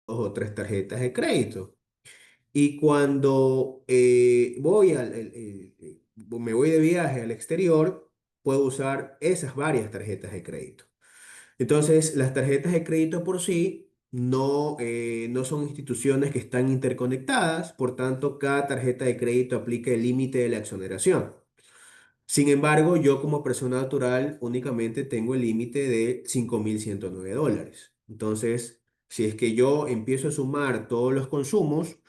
o 3 tarjetas de crédito. Y cuando me voy de viaje al exterior, puedo usar esas varias tarjetas de crédito. Entonces, las tarjetas de crédito por sí no son instituciones que están interconectadas, por tanto, cada tarjeta de crédito aplica el límite de la exoneración. Sin embargo, yo como persona natural únicamente tengo el límite de $5.109. Entonces, si es que yo empiezo a sumar todos los consumos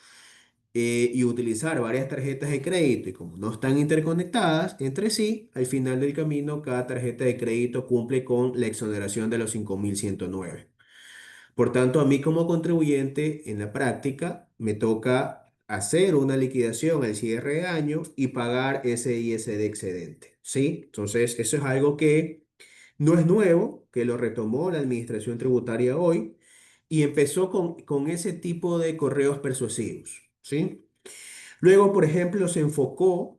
y utilizar varias tarjetas de crédito y como no están interconectadas entre sí, al final del camino cada tarjeta de crédito cumple con la exoneración de los 5.109. Por tanto, a mí como contribuyente, en la práctica, me toca hacer una liquidación al cierre de año y pagar ese ISD excedente, ¿sí? Entonces, eso es algo que no es nuevo, que lo retomó la Administración Tributaria hoy y empezó con ese tipo de correos persuasivos, ¿sí? Luego, por ejemplo, se enfocó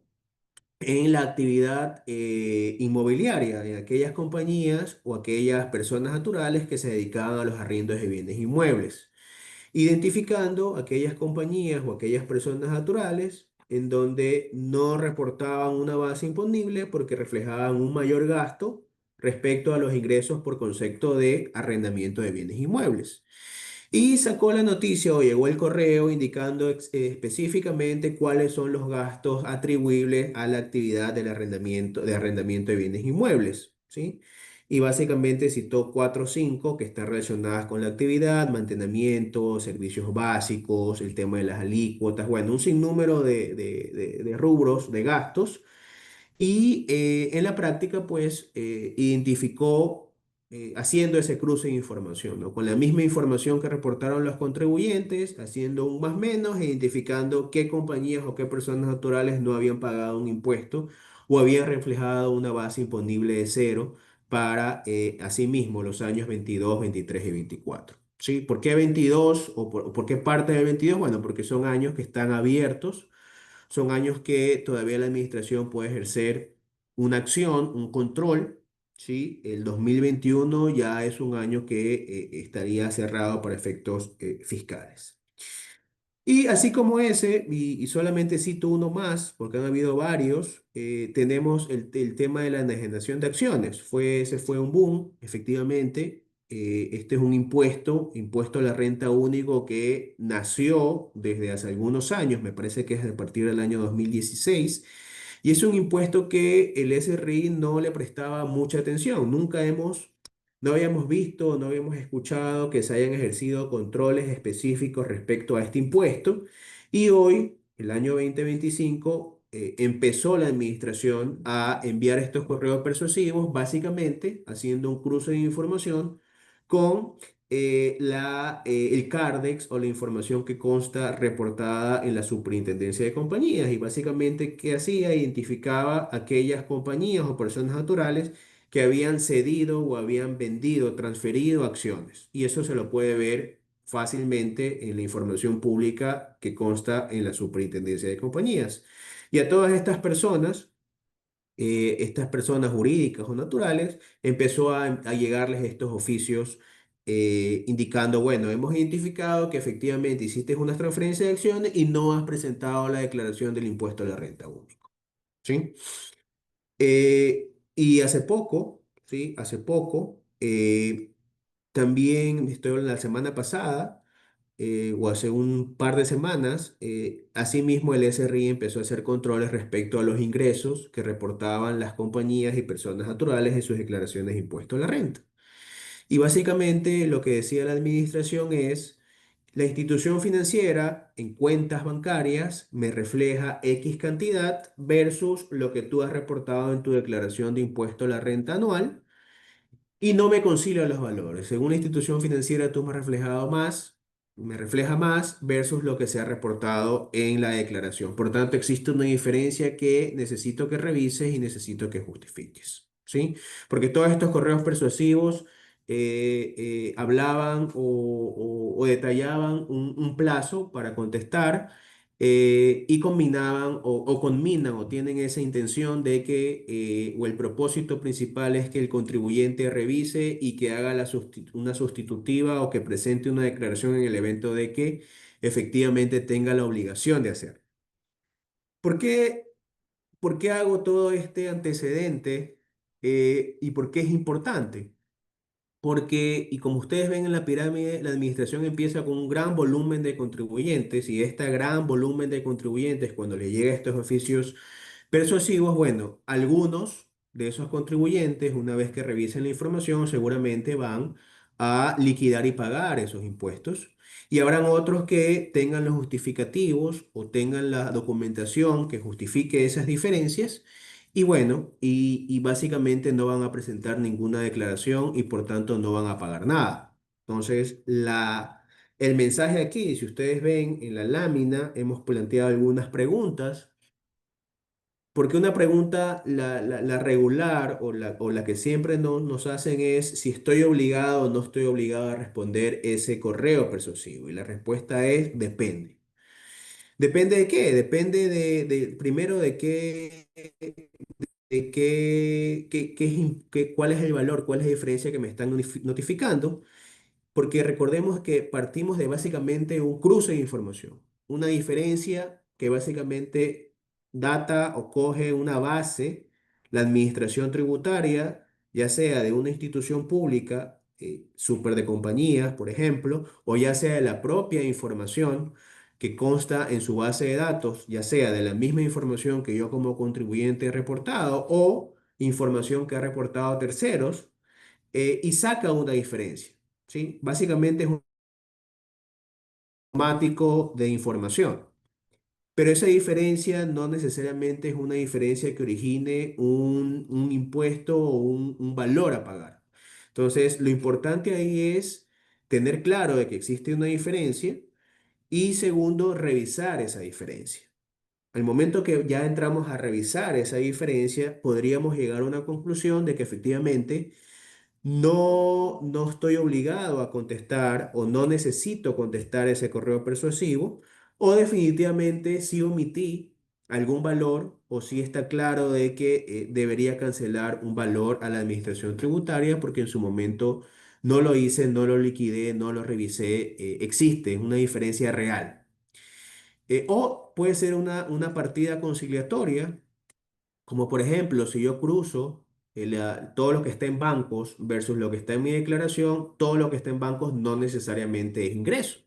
en la actividad inmobiliaria, en aquellas compañías o aquellas personas naturales que se dedicaban a los arriendos de bienes inmuebles, identificando aquellas compañías o aquellas personas naturales en donde no reportaban una base imponible porque reflejaban un mayor gasto respecto a los ingresos por concepto de arrendamiento de bienes inmuebles. Y sacó la noticia o llegó el correo indicando específicamente cuáles son los gastos atribuibles a la actividad del arrendamiento de bienes inmuebles, ¿sí? Y básicamente citó 4 o 5 que están relacionadas con la actividad: mantenimiento, servicios básicos, el tema de las alícuotas, bueno, un sinnúmero de rubros, de gastos y en la práctica, pues, identificó, haciendo ese cruce de información, ¿no? Con la misma información que reportaron los contribuyentes, haciendo un más menos, e identificando qué compañías o qué personas naturales no habían pagado un impuesto o habían reflejado una base imponible de cero para, asimismo, los años 22, 23 y 24. ¿Sí? ¿Por qué 22 o por qué parte del 22? Bueno, porque son años que están abiertos, son años que todavía la administración puede ejercer una acción, un control, ¿sí? El 2021 ya es un año que estaría cerrado para efectos fiscales. Y así como ese, y solamente cito uno más, porque han habido varios, tenemos el tema de la enajenación de acciones. Ese fue un boom, efectivamente. Este es un impuesto a la renta único que nació desde hace algunos años, me parece que es a partir del año 2016, y es un impuesto que el SRI no le prestaba mucha atención. No habíamos visto, no habíamos escuchado que se hayan ejercido controles específicos respecto a este impuesto. Y hoy, el año 2025, empezó la administración a enviar estos correos persuasivos, básicamente haciendo un cruce de información con el CARDEX o la información que consta reportada en la Superintendencia de Compañías. Y básicamente, ¿qué hacía? Identificaba aquellas compañías o personas naturales que habían cedido o habían vendido, transferido acciones. Y eso se lo puede ver fácilmente en la información pública que consta en la Superintendencia de Compañías. Y a todas estas personas jurídicas o naturales, empezó a llegarles estos oficios indicando, bueno, hemos identificado que efectivamente hiciste una transferencia de acciones y no has presentado la declaración del impuesto a la renta único, ¿sí? Y hace poco, ¿sí? Hace poco, también estoy la semana pasada, o hace un par de semanas, asimismo el SRI empezó a hacer controles respecto a los ingresos que reportaban las compañías y personas naturales en sus declaraciones de impuesto a la renta. Y básicamente lo que decía la administración es: la institución financiera en cuentas bancarias me refleja X cantidad versus lo que tú has reportado en tu declaración de impuesto a la renta anual y no me concilia los valores. Según la institución financiera, tú me has reflejado más, me refleja más versus lo que se ha reportado en la declaración. Por tanto, existe una diferencia que necesito que revises y necesito que justifiques, ¿sí? Porque todos estos correos persuasivos hablaban o detallaban un plazo para contestar. y combinaban o combinan o tienen esa intención de que, o el propósito principal es que el contribuyente revise y que haga una sustitutiva o que presente una declaración en el evento de que efectivamente tenga la obligación de hacer. ¿Por qué, por qué hago todo este antecedente y por qué es importante? Porque, y como ustedes ven en la pirámide, la administración empieza con un gran volumen de contribuyentes y este gran volumen de contribuyentes, cuando le llega estos oficios persuasivos, bueno, algunos de esos contribuyentes, una vez que revisen la información, seguramente van a liquidar y pagar esos impuestos. Y habrán otros que tengan los justificativos o tengan la documentación que justifique esas diferencias. Y bueno, y básicamente no van a presentar ninguna declaración y por tanto no van a pagar nada. Entonces, el mensaje aquí, si ustedes ven en la lámina, hemos planteado algunas preguntas porque una pregunta, la regular o la que siempre nos hacen es si estoy obligado o no estoy obligado a responder ese correo persuasivo. Y la respuesta es depende. ¿Depende de qué? Depende primero de cuál es el valor, cuál es la diferencia que me están notificando. Porque recordemos que partimos de básicamente un cruce de información, una diferencia que básicamente data o coge una base, la administración tributaria, ya sea de una institución pública, súper de compañías, por ejemplo, o ya sea de la propia información que consta en su base de datos, ya sea de la misma información que yo como contribuyente he reportado o información que ha reportado terceros y saca una diferencia, ¿sí? Básicamente es un automático de información, pero esa diferencia no necesariamente es una diferencia que origine un impuesto o un valor a pagar. Entonces, lo importante ahí es tener claro de que existe una diferencia y segundo, revisar esa diferencia. Al momento que ya entramos a revisar esa diferencia, podríamos llegar a una conclusión de que efectivamente no estoy obligado a contestar o no necesito contestar ese correo persuasivo o definitivamente si omití algún valor o si está claro de que debería cancelar un valor a la administración tributaria porque en su momento no lo hice, no lo liquidé, no lo revisé, existe, es una diferencia real. O puede ser una partida conciliatoria como por ejemplo, si yo cruzo todo lo que está en bancos versus lo que está en mi declaración, todo lo que está en bancos no necesariamente es ingreso.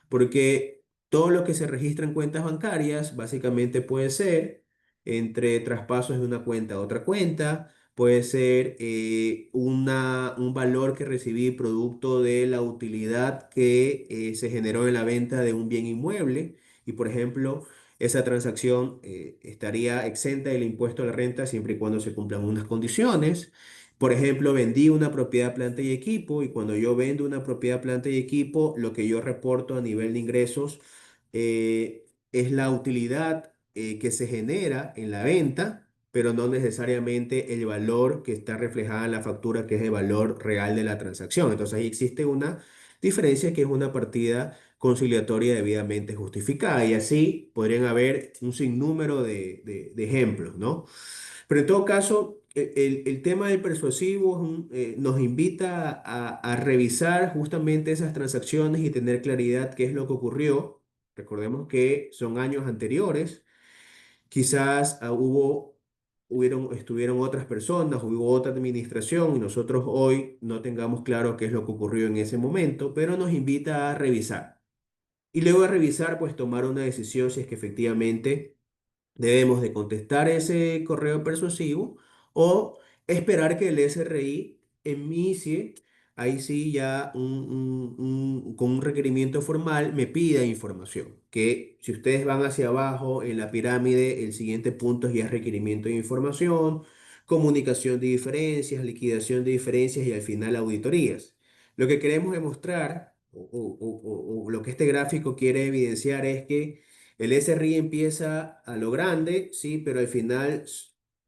Porque todo lo que se registra en cuentas bancarias básicamente puede ser entre traspasos de una cuenta a otra cuenta, puede ser un valor que recibí producto de la utilidad que se generó en la venta de un bien inmueble y por ejemplo esa transacción estaría exenta del impuesto a la renta siempre y cuando se cumplan unas condiciones. Por ejemplo, vendí una propiedad, planta y equipo y cuando yo vendo una propiedad, planta y equipo, lo que yo reporto a nivel de ingresos es la utilidad que se genera en la venta, pero no necesariamente el valor que está reflejado en la factura, que es el valor real de la transacción. Entonces ahí existe una diferencia que es una partida conciliatoria debidamente justificada y así podrían haber un sinnúmero de ejemplos, ¿no? Pero en todo caso, el tema del persuasivo nos invita a revisar justamente esas transacciones y tener claridad qué es lo que ocurrió. Recordemos que son años anteriores, quizás estuvieron otras personas, hubo otra administración y nosotros hoy no tengamos claro qué es lo que ocurrió en ese momento, pero nos invita a revisar. Y luego de revisar, pues tomar una decisión si es que efectivamente debemos de contestar ese correo persuasivo o esperar que el SRI inicie, ahí sí ya con un requerimiento formal me pida información, que si ustedes van hacia abajo en la pirámide, el siguiente punto es ya requerimiento de información, comunicación de diferencias, liquidación de diferencias y al final auditorías. Lo que queremos demostrar o lo que este gráfico quiere evidenciar es que el SRI empieza a lo grande, sí, pero al final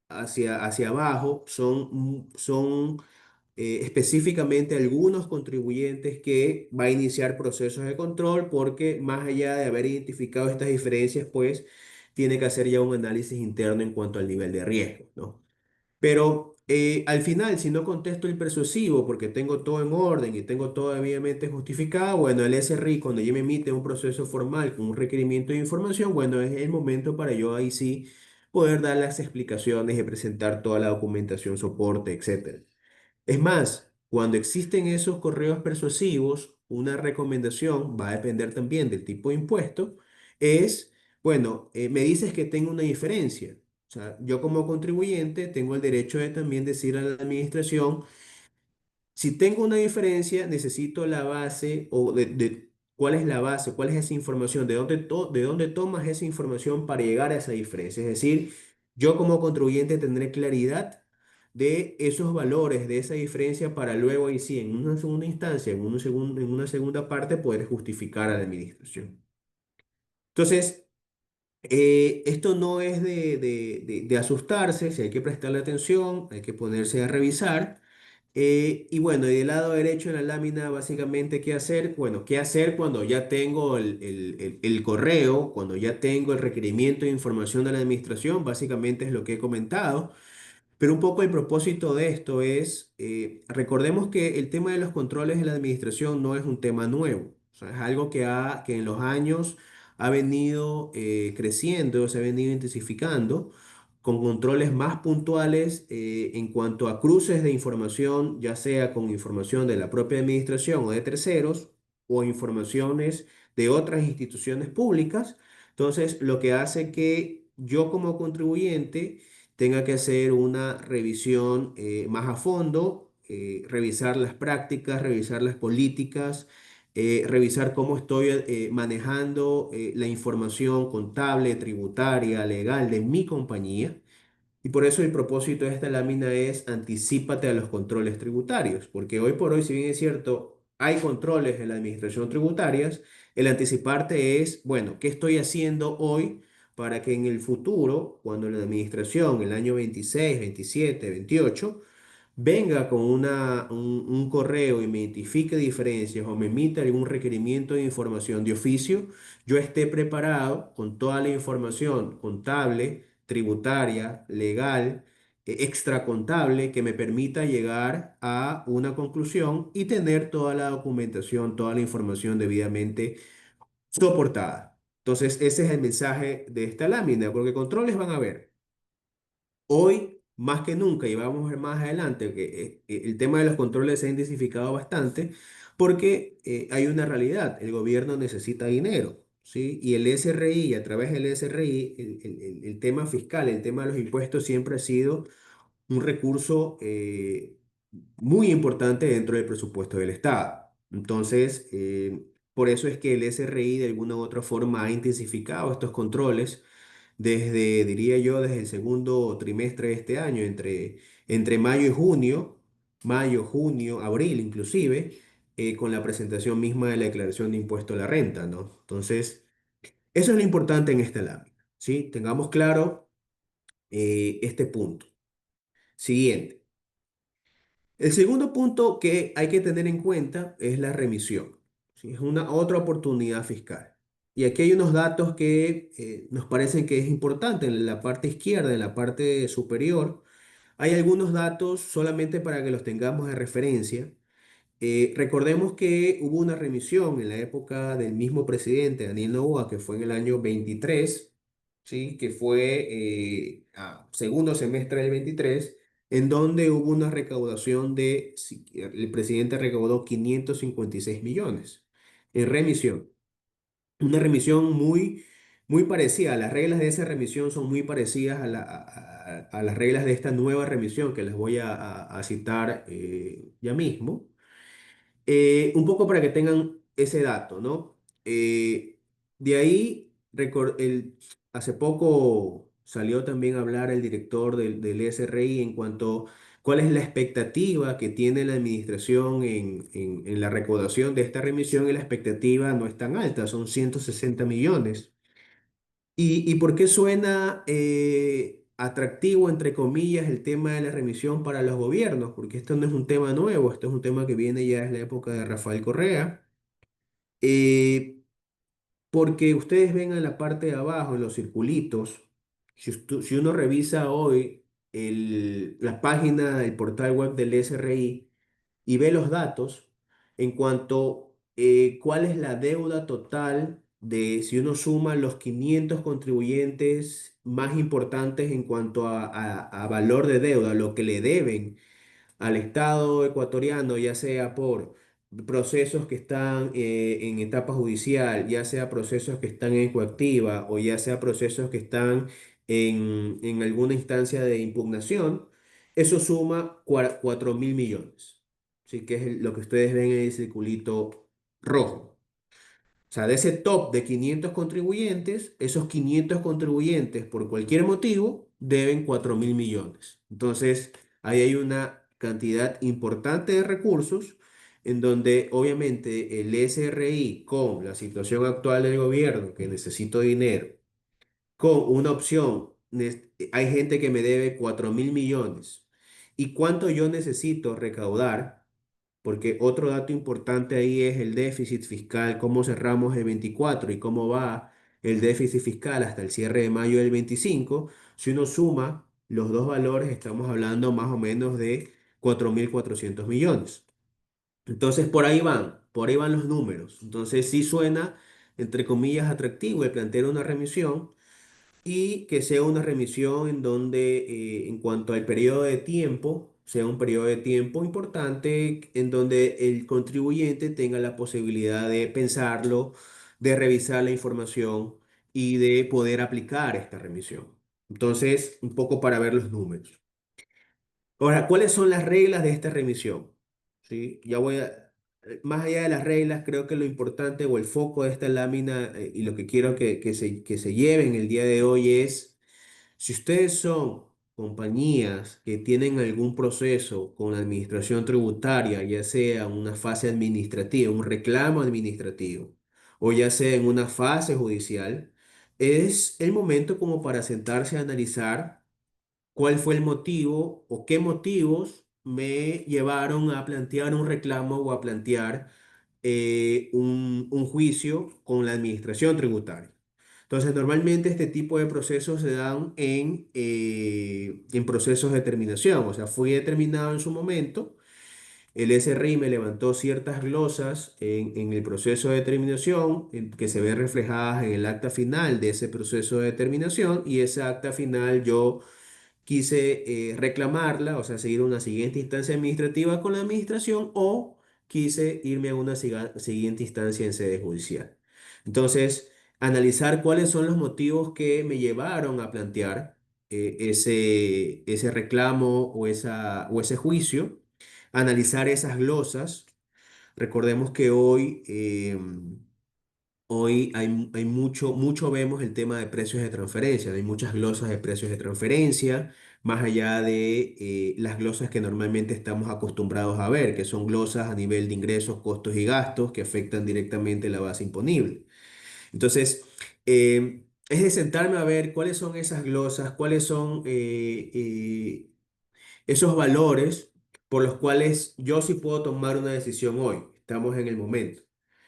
hacia abajo son específicamente a algunos contribuyentes que va a iniciar procesos de control porque más allá de haber identificado estas diferencias, pues tiene que hacer ya un análisis interno en cuanto al nivel de riesgo, ¿no? Pero al final, si no contesto el persuasivo porque tengo todo en orden y tengo todo debidamente justificado, bueno, el SRI cuando ya me emite un proceso formal con un requerimiento de información, bueno, es el momento para yo ahí sí poder dar las explicaciones y presentar toda la documentación, soporte, etcétera. Es más, cuando existen esos correos persuasivos, una recomendación va a depender también del tipo de impuesto, es, bueno, me dices que tengo una diferencia. O sea, yo como contribuyente tengo el derecho de también decir a la administración, si tengo una diferencia, necesito la base o de cuál es la base, cuál es esa información, de dónde tomas esa información para llegar a esa diferencia. Es decir, yo como contribuyente tendré claridad de esos valores, de esa diferencia para luego, y sí, en una segunda instancia, en una segunda parte, poder justificar a la administración. Entonces, esto no es de asustarse, si hay que prestarle atención, hay que ponerse a revisar. Y bueno, y del lado derecho en la lámina, básicamente, ¿qué hacer? Bueno, ¿qué hacer cuando ya tengo el correo, cuando ya tengo el requerimiento de información de la administración? Básicamente es lo que he comentado. Pero un poco el propósito de esto es, recordemos que el tema de los controles de la administración no es un tema nuevo, o sea, es algo que en los años ha venido creciendo, se ha venido intensificando, con controles más puntuales en cuanto a cruces de información, ya sea con información de la propia administración o de terceros, o informaciones de otras instituciones públicas. Entonces, lo que hace que yo como contribuyente tenga que hacer una revisión más a fondo, revisar las prácticas, revisar las políticas, revisar cómo estoy manejando la información contable, tributaria, legal de mi compañía. Y por eso el propósito de esta lámina es anticípate a los controles tributarios, porque hoy por hoy, si bien es cierto, hay controles en la administración tributarias, el anticiparte es, bueno, ¿qué estoy haciendo hoy para que en el futuro, cuando la administración, el año 26, 27, 28, venga con un correo y me identifique diferencias o me emita algún requerimiento de información de oficio, yo esté preparado con toda la información contable, tributaria, legal, extracontable, que me permita llegar a una conclusión y tener toda la documentación, toda la información debidamente soportada. Entonces, ese es el mensaje de esta lámina, porque controles van a haber. Hoy, más que nunca, y vamos a ver más adelante, que el tema de los controles se ha intensificado bastante porque hay una realidad, el gobierno necesita dinero, ¿sí? Y el SRI, a través del SRI, el tema fiscal, el tema de los impuestos siempre ha sido un recurso muy importante dentro del presupuesto del Estado. Entonces, por eso es que el SRI de alguna u otra forma ha intensificado estos controles desde, diría yo, desde el segundo trimestre de este año, entre mayo, junio, abril inclusive, con la presentación misma de la declaración de impuesto a la renta, ¿no? Entonces, eso es lo importante en esta lámina, ¿sí? Tengamos claro este punto. Siguiente. El segundo punto que hay que tener en cuenta es la remisión, ¿sí? Es una otra oportunidad fiscal. Y aquí hay unos datos que nos parecen que es importante. En la parte izquierda, en la parte superior, hay algunos datos solamente para que los tengamos de referencia. Recordemos que hubo una remisión en la época del mismo presidente, Daniel Noboa, que fue en el año 23, ¿sí? Que fue a segundo semestre del 23, en donde hubo una recaudación el presidente recaudó 556 millones en remisión. Una remisión muy parecida. Las reglas de esa remisión son muy parecidas a las reglas de esta nueva remisión que les voy a citar ya mismo. Un poco para que tengan ese dato, ¿no? De ahí, hace poco salió también a hablar el director del SRI en cuanto a cuál es la expectativa que tiene la administración en la recaudación de esta remisión y la expectativa no es tan alta, son 160 millones. ¿Y por qué suena atractivo, entre comillas, el tema de la remisión para los gobiernos, porque esto no es un tema nuevo, esto es un tema que viene ya desde la época de Rafael Correa. Eh, Porque ustedes ven en la parte de abajo, en los circulitos, si uno revisa hoy la página del portal web del SRI y ve los datos en cuanto cuál es la deuda total de si uno suma los 500 contribuyentes más importantes en cuanto a valor de deuda, lo que le deben al Estado ecuatoriano, ya sea por procesos que están en etapa judicial, ya sea procesos que están en coactiva o ya sea procesos que están en alguna instancia de impugnación, eso suma 4.000 millones. Así que es lo que ustedes ven en el circulito rojo. O sea, de ese top de 500 contribuyentes, esos 500 contribuyentes por cualquier motivo deben 4.000 millones. Entonces, ahí hay una cantidad importante de recursos en donde obviamente el SRI con la situación actual del gobierno, que necesito dinero, con una opción, hay gente que me debe 4.000 millones. ¿Y cuánto yo necesito recaudar? Porque otro dato importante ahí es el déficit fiscal, cómo cerramos el 24 y cómo va el déficit fiscal hasta el cierre de mayo del 25. Si uno suma los dos valores, estamos hablando más o menos de 4.400 millones. Entonces, por ahí van los números. Entonces, sí suena, entre comillas, atractivo el plantear una remisión y que sea una remisión en donde, en cuanto al periodo de tiempo, sea un periodo de tiempo importante en donde el contribuyente tenga la posibilidad de pensarlo, de revisar la información y de poder aplicar esta remisión. Entonces, un poco para ver los números. Ahora, ¿cuáles son las reglas de esta remisión? ¿Sí? Más allá de las reglas, creo que lo importante o el foco de esta lámina y lo que quiero que se lleven el día de hoy es si ustedes son compañías que tienen algún proceso con la administración tributaria, ya sea una fase administrativa, un reclamo administrativo, o ya sea en una fase judicial, es el momento como para sentarse a analizar cuál fue el motivo o qué motivos me llevaron a plantear un reclamo o a plantear un juicio con la administración tributaria. Entonces, normalmente este tipo de procesos se dan en procesos de terminación. O sea, fui determinado en su momento, el SRI me levantó ciertas glosas en el proceso de determinación que se ven reflejadas en el acta final de ese proceso de determinación y esa acta final yo quise reclamarla, o sea, seguir una siguiente instancia administrativa con la administración o quise irme a una siguiente instancia en sede judicial. Entonces, analizar cuáles son los motivos que me llevaron a plantear ese reclamo o ese juicio, analizar esas glosas. Recordemos que hoy hay mucho vemos el tema de precios de transferencia, hay muchas glosas de precios de transferencia, más allá de las glosas que normalmente estamos acostumbrados a ver, que son glosas a nivel de ingresos, costos y gastos que afectan directamente la base imponible. Entonces, es de sentarme a ver cuáles son esas glosas, cuáles son esos valores por los cuales yo sí puedo tomar una decisión hoy, estamos en el momento,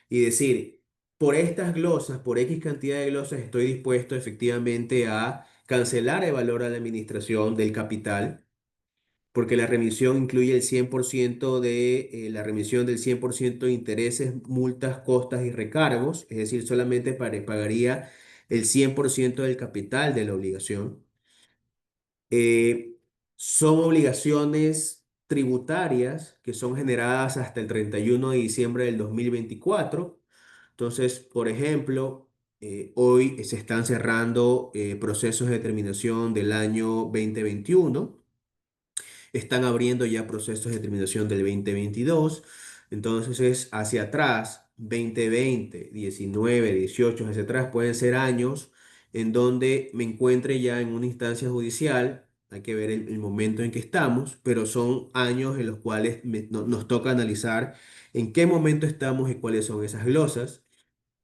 y decir, por estas glosas, por X cantidad de glosas, estoy dispuesto efectivamente a cancelar el valor a la administración del capital, porque la remisión incluye el 100% la remisión del 100% de intereses, multas, costas y recargos, es decir, solamente pagaría el 100% del capital de la obligación. eh, Son obligaciones tributarias que son generadas hasta el 31 de diciembre del 2024. Entonces, por ejemplo, hoy se están cerrando procesos de determinación del año 2021, están abriendo ya procesos de terminación del 2022. Entonces es hacia atrás, 2020, 19, 18, hacia atrás pueden ser años en donde me encuentre ya en una instancia judicial. Hay que ver el momento en que estamos, pero son años en los cuales nos toca analizar en qué momento estamos y cuáles son esas glosas.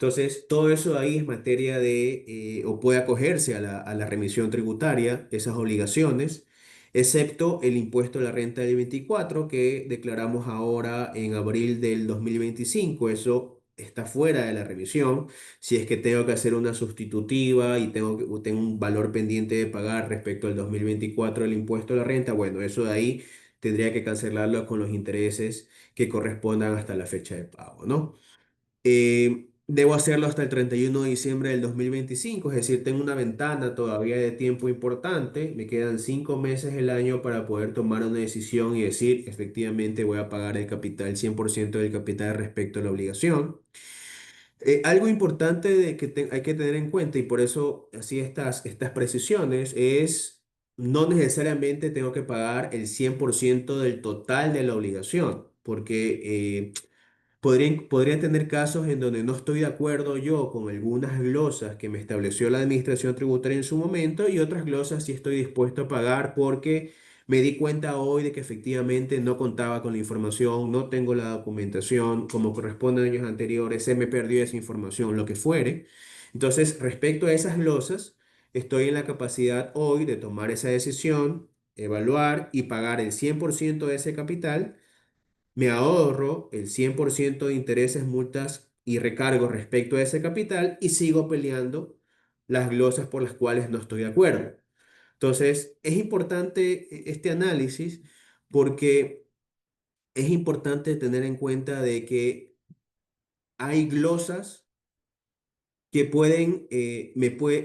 Entonces, todo eso ahí es materia de, o puede acogerse a la remisión tributaria, esas obligaciones, excepto el impuesto a la renta del 24 que declaramos ahora en abril del 2025. Eso está fuera de la revisión. Si es que tengo que hacer una sustitutiva y tengo un valor pendiente de pagar respecto al 2024 el impuesto a la renta, bueno, eso de ahí tendría que cancelarlo con los intereses que correspondan hasta la fecha de pago, ¿no? Debo hacerlo hasta el 31 de diciembre del 2025, es decir, tengo una ventana todavía de tiempo importante, me quedan 5 meses el año para poder tomar una decisión y decir, efectivamente voy a pagar el capital, 100% del capital respecto a la obligación. Algo importante hay que tener en cuenta, y por eso así estas precisiones, es no necesariamente tengo que pagar el 100% del total de la obligación, porque podría tener casos en donde no estoy de acuerdo yo con algunas glosas que me estableció la administración tributaria en su momento, y otras glosas sí estoy dispuesto a pagar porque me di cuenta hoy de que efectivamente no contaba con la información, no tengo la documentación como corresponde a años anteriores, se me perdió esa información, lo que fuere. Entonces, respecto a esas glosas, estoy en la capacidad hoy de tomar esa decisión, evaluar y pagar el 100% de ese capital. Me ahorro el 100% de intereses, multas y recargos respecto a ese capital y sigo peleando las glosas por las cuales no estoy de acuerdo. Entonces, es importante este análisis porque es importante tener en cuenta de que hay glosas que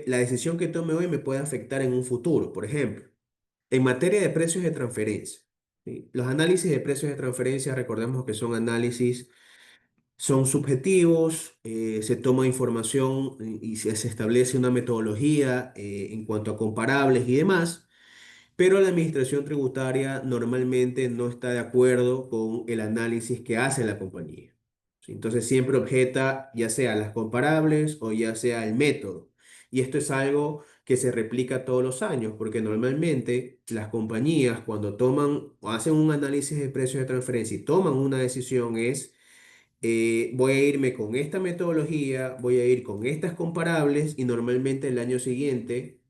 la decisión que tome hoy me puede afectar en un futuro. Por ejemplo, en materia de precios de transferencia, ¿sí? Los análisis de precios de transferencia, recordemos que son subjetivos, se toma información y se establece una metodología en cuanto a comparables y demás, pero la administración tributaria normalmente no está de acuerdo con el análisis que hace la compañía. ¿Sí? Entonces siempre objeta ya sea las comparables o ya sea el método. Y esto es algo que se replica todos los años, porque normalmente las compañías cuando toman o hacen un análisis de precios de transferencia y toman una decisión es voy a irme con esta metodología, voy a ir con estas comparables y normalmente el año siguiente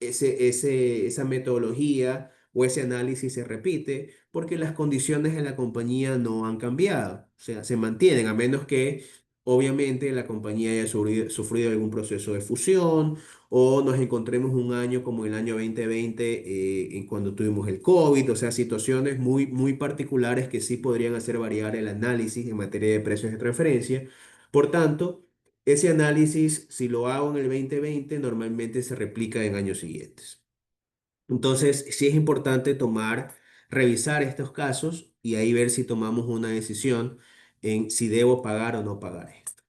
esa metodología o ese análisis se repite porque las condiciones de la compañía no han cambiado, o sea, se mantienen a menos que obviamente la compañía haya sufrido algún proceso de fusión o nos encontremos un año como el año 2020 en cuando tuvimos el COVID, o sea, situaciones muy particulares que sí podrían hacer variar el análisis en materia de precios de transferencia. Por tanto, ese análisis, si lo hago en el 2020, normalmente se replica en años siguientes. Entonces, sí es importante revisar estos casos y ahí ver si tomamos una decisión en si debo pagar o no pagar esto.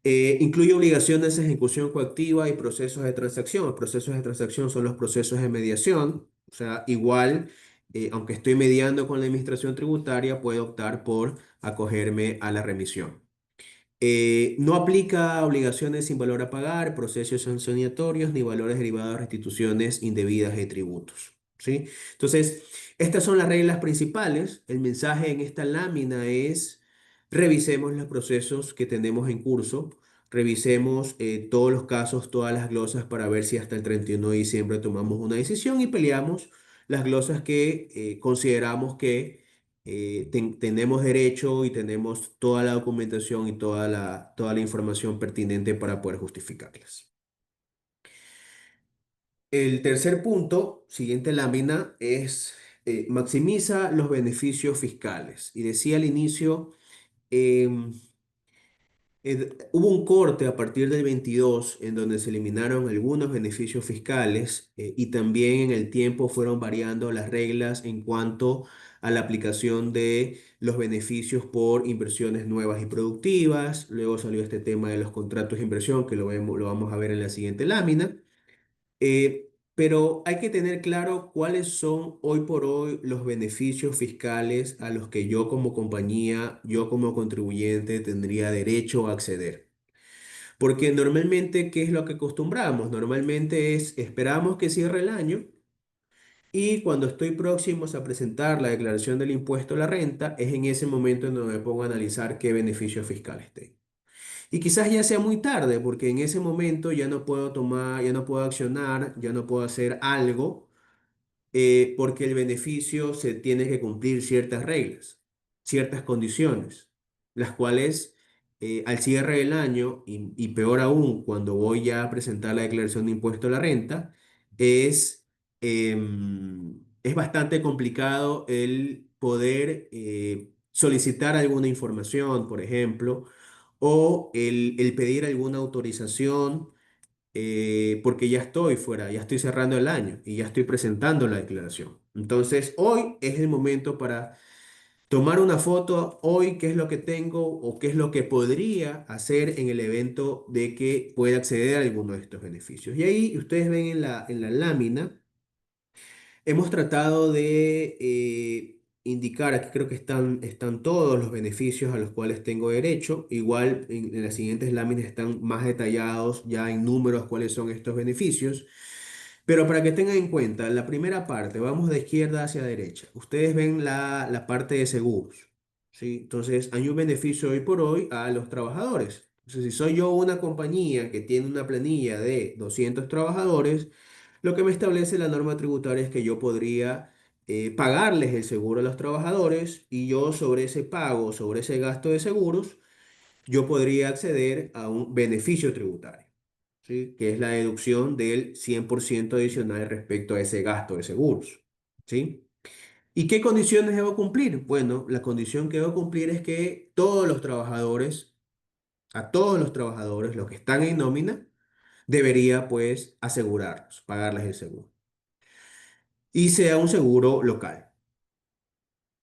Incluye obligaciones de ejecución coactiva y procesos de transacción. Los procesos de transacción son los procesos de mediación. O sea, igual, aunque estoy mediando con la administración tributaria, puedo optar por acogerme a la remisión. No aplica obligaciones sin valor a pagar, procesos sancionatorios ni valores derivados de restituciones indebidas de tributos. ¿Sí? Entonces, estas son las reglas principales. El mensaje en esta lámina es: revisemos los procesos que tenemos en curso, revisemos todos los casos, todas las glosas para ver si hasta el 31 de diciembre tomamos una decisión y peleamos las glosas que consideramos que tenemos derecho y tenemos toda la documentación y toda la información pertinente para poder justificarlas. El tercer punto, siguiente lámina, es maximiza los beneficios fiscales. Y decía al inicio, em, hubo un corte a partir del 22 en donde se eliminaron algunos beneficios fiscales y también en el tiempo fueron variando las reglas en cuanto a la aplicación de los beneficios por inversiones nuevas y productivas. Luego salió este tema de los contratos de inversión que lo vamos a ver en la siguiente lámina. Pero hay que tener claro cuáles son hoy por hoy los beneficios fiscales a los que yo como compañía, yo como contribuyente tendría derecho a acceder. Porque normalmente, ¿qué es lo que acostumbramos? Normalmente esperamos que cierre el año y cuando estoy próximos a presentar la declaración del impuesto a la renta, es en ese momento en donde me pongo a analizar qué beneficios fiscales tengo. Y quizás ya sea muy tarde, porque en ese momento ya no puedo tomar, ya no puedo accionar, ya no puedo hacer algo porque el beneficio se tiene que cumplir ciertas reglas, ciertas condiciones, las cuales al cierre del año, y peor aún cuando voy ya a presentar la declaración de impuesto a la renta, es bastante complicado el poder solicitar alguna información, por ejemplo, o el pedir alguna autorización porque ya estoy fuera, ya estoy cerrando el año y ya estoy presentando la declaración. Entonces, hoy es el momento para tomar una foto, hoy qué es lo que tengo o qué es lo que podría hacer en el evento de que pueda acceder a alguno de estos beneficios. Y ahí ustedes ven en la lámina. Hemos tratado de indicar, aquí creo que están todos los beneficios a los cuales tengo derecho. Igual en las siguientes láminas están más detallados ya en números cuáles son estos beneficios. Pero para que tengan en cuenta, la primera parte, vamos de izquierda hacia derecha. Ustedes ven la parte de seguros, ¿sí? Entonces, hay un beneficio hoy por hoy a los trabajadores. Entonces, si soy yo una compañía que tiene una planilla de 200 trabajadores, lo que me establece la norma tributaria es que yo podría pagarles el seguro a los trabajadores y yo sobre ese pago, sobre ese gasto de seguros, yo podría acceder a un beneficio tributario, ¿sí? Que es la deducción del 100% adicional respecto a ese gasto de seguros, ¿sí? ¿Y qué condiciones debo cumplir? Bueno, la condición que debo cumplir es que todos los trabajadores, a todos los trabajadores, los que están en nómina, debería pues asegurarlos, pagarles el seguro. Y sea un seguro local.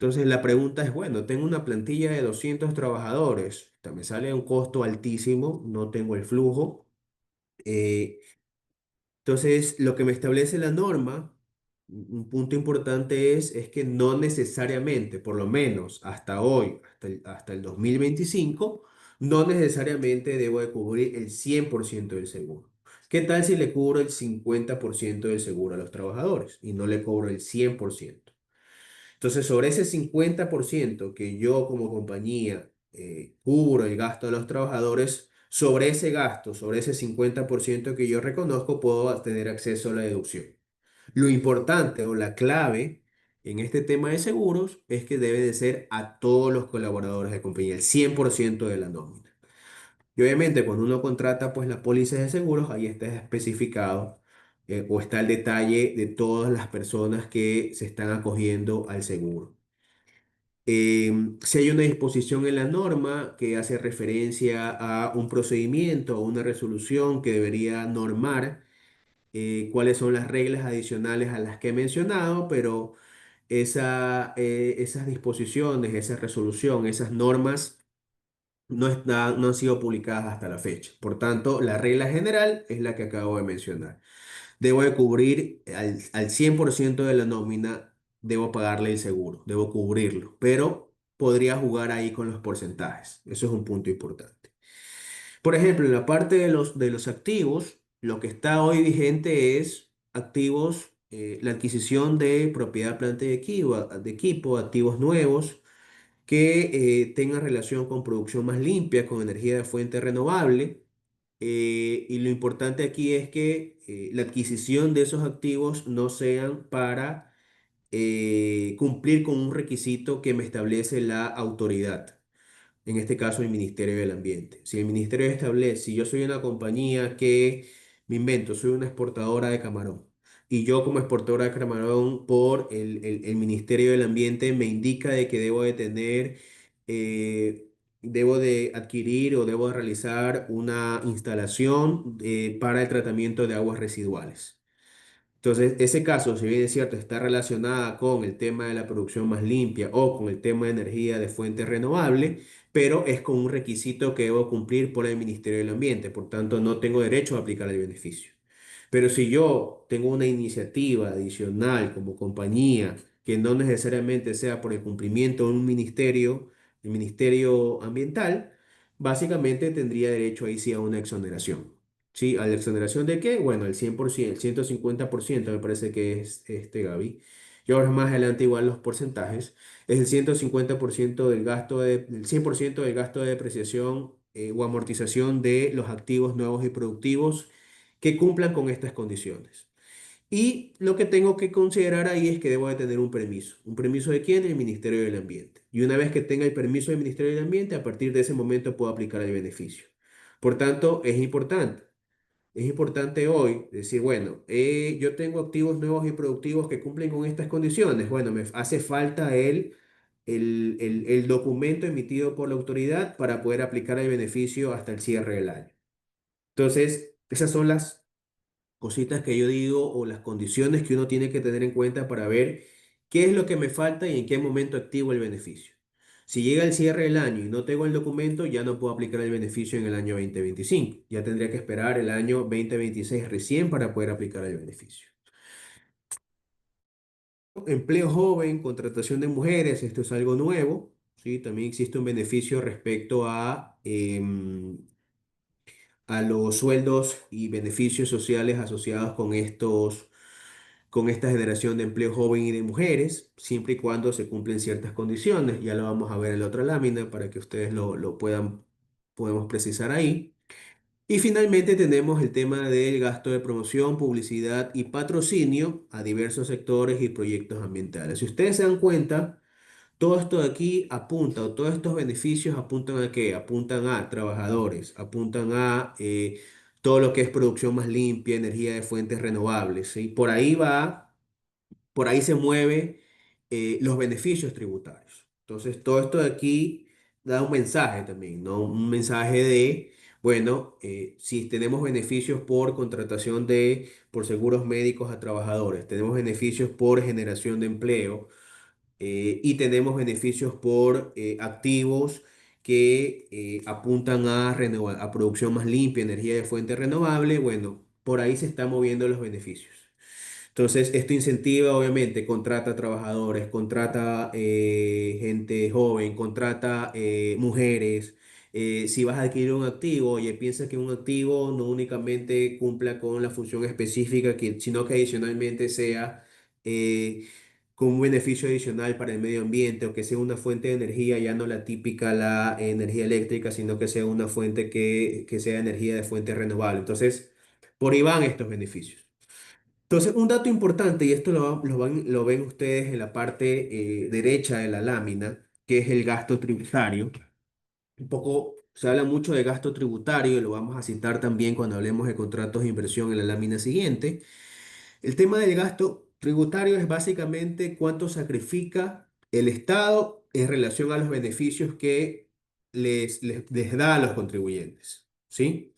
Entonces la pregunta es, bueno, tengo una plantilla de 200 trabajadores, me sale un costo altísimo, no tengo el flujo. eh, entonces lo que me establece la norma, un punto importante es que no necesariamente, por lo menos hasta hoy, hasta el 2025, no necesariamente debo de cubrir el 100% del seguro. ¿Qué tal si le cubro el 50% del seguro a los trabajadores y no le cobro el 100%? Entonces, sobre ese 50% que yo como compañía cubro el gasto de los trabajadores, sobre ese gasto, sobre ese 50% que yo reconozco, puedo tener acceso a la deducción. Lo importante o la clave en este tema de seguros es que debe de ser a todos los colaboradores de compañía, el 100% de la nómina. Y obviamente cuando uno contrata pues las pólizas de seguros, ahí está especificado o está el detalle de todas las personas que se están acogiendo al seguro. Si hay una disposición en la norma que hace referencia a un procedimiento o una resolución que debería normar cuáles son las reglas adicionales a las que he mencionado, pero esas disposiciones, esa resolución, esas normas no han sido publicadas hasta la fecha. Por tanto, la regla general es la que acabo de mencionar. Debo de cubrir al 100% de la nómina, debo pagarle el seguro, debo cubrirlo, pero podría jugar ahí con los porcentajes. Eso es un punto importante. Por ejemplo, en la parte de los activos, lo que está hoy vigente es activos, la adquisición de propiedad, planta y de equipo, activos nuevos que tengan relación con producción más limpia, con energía de fuente renovable. Y lo importante aquí es que la adquisición de esos activos no sean para cumplir con un requisito que me establece la autoridad, en este caso el Ministerio del Ambiente. Si el Ministerio establece, si yo soy una compañía que, me invento, soy una exportadora de camarón, y yo como exportadora de camarón por el Ministerio del Ambiente me indica de que debo de tener, debo de adquirir o debo de realizar una instalación para el tratamiento de aguas residuales. Entonces, ese caso, si bien es cierto, está relacionada con el tema de la producción más limpia o con el tema de energía de fuente renovable, pero es con un requisito que debo cumplir por el Ministerio del Ambiente, por tanto, no tengo derecho a aplicar el beneficio. Pero si yo tengo una iniciativa adicional como compañía, que no necesariamente sea por el cumplimiento de un ministerio, el Ministerio Ambiental, básicamente tendría derecho ahí sí a una exoneración. ¿Sí? ¿A la exoneración de qué? Bueno, el 100%, el 150% me parece que es este, Gaby. Y ahora más adelante igual los porcentajes. Es el 150% del gasto el 100% del gasto de depreciación o amortización de los activos nuevos y productivos que cumplan con estas condiciones. Y lo que tengo que considerar ahí es que debo de tener un permiso. ¿Un permiso de quién? Del Ministerio del Ambiente. Y una vez que tenga el permiso del Ministerio del Ambiente, a partir de ese momento puedo aplicar el beneficio. Por tanto, es importante. Es importante hoy decir, bueno, yo tengo activos nuevos y productivos que cumplen con estas condiciones. Bueno, me hace falta el documento emitido por la autoridad para poder aplicar el beneficio hasta el cierre del año. Entonces, esas son las cositas que yo digo o las condiciones que uno tiene que tener en cuenta para ver qué es lo que me falta y en qué momento activo el beneficio. Si llega el cierre del año y no tengo el documento, ya no puedo aplicar el beneficio en el año 2025. Ya tendría que esperar el año 2026 recién para poder aplicar el beneficio. Empleo joven, contratación de mujeres, esto es algo nuevo. ¿Sí? También existe un beneficio respecto a los sueldos y beneficios sociales asociados con esta generación de empleo joven y de mujeres, siempre y cuando se cumplen ciertas condiciones. Ya lo vamos a ver en la otra lámina para que ustedes lo podemos precisar ahí. Y finalmente tenemos el tema del gasto de promoción, publicidad y patrocinio a diversos sectores y proyectos ambientales. Si ustedes se dan cuenta, todo esto de aquí apunta, o todos estos beneficios apuntan a qué? Apuntan a trabajadores, apuntan a todo lo que es producción más limpia, energía de fuentes renovables, ¿sí? Por ahí se mueve los beneficios tributarios. Entonces, todo esto de aquí da un mensaje también, ¿no? Un mensaje de, bueno, si tenemos beneficios por contratación por seguros médicos a trabajadores, tenemos beneficios por generación de empleo, y tenemos beneficios por activos que apuntan a producción más limpia, energía de fuente renovable, bueno, por ahí se están moviendo los beneficios. Entonces, esto incentiva, obviamente, contrata trabajadores, contrata gente joven, contrata mujeres. Si vas a adquirir un activo, oye, piensa que un activo no únicamente cumpla con la función específica, sino que adicionalmente sea con un beneficio adicional para el medio ambiente o que sea una fuente de energía, ya no la típica, la energía eléctrica, sino que sea una fuente que sea energía de fuente renovable. Entonces, por ahí van estos beneficios. Entonces, un dato importante, y esto lo ven ustedes en la parte derecha de la lámina, que es el gasto tributario. Un poco se habla mucho de gasto tributario, y lo vamos a citar también cuando hablemos de contratos de inversión en la lámina siguiente. El tema del gasto tributario es básicamente cuánto sacrifica el Estado en relación a los beneficios que les da a los contribuyentes, ¿sí?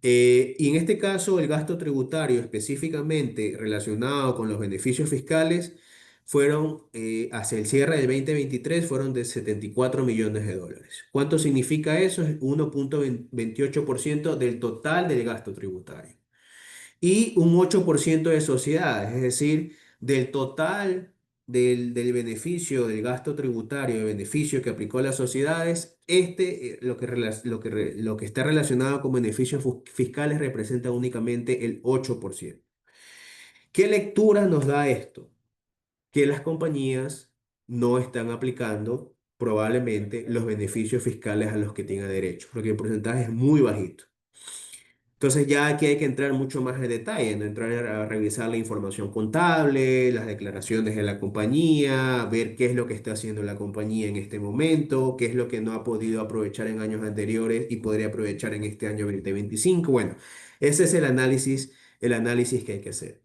Y en este caso, el gasto tributario específicamente relacionado con los beneficios fiscales fueron, hacia el cierre del 2023, fueron de 74 millones de dólares. ¿Cuánto significa eso? Es 1,28% del total del gasto tributario. Y un 8% de sociedades, es decir, del total del beneficio, del gasto tributario, de beneficio que aplicó a las sociedades, lo que está relacionado con beneficios fiscales representa únicamente el 8%. ¿Qué lectura nos da esto? Que las compañías no están aplicando probablemente los beneficios fiscales a los que tienen derecho, porque el porcentaje es muy bajito. Entonces ya aquí hay que entrar mucho más en detalle, ¿no? Entrar a revisar la información contable, las declaraciones de la compañía, ver qué es lo que está haciendo la compañía en este momento, qué es lo que no ha podido aprovechar en años anteriores y podría aprovechar en este año 2025. Bueno, ese es el análisis que hay que hacer.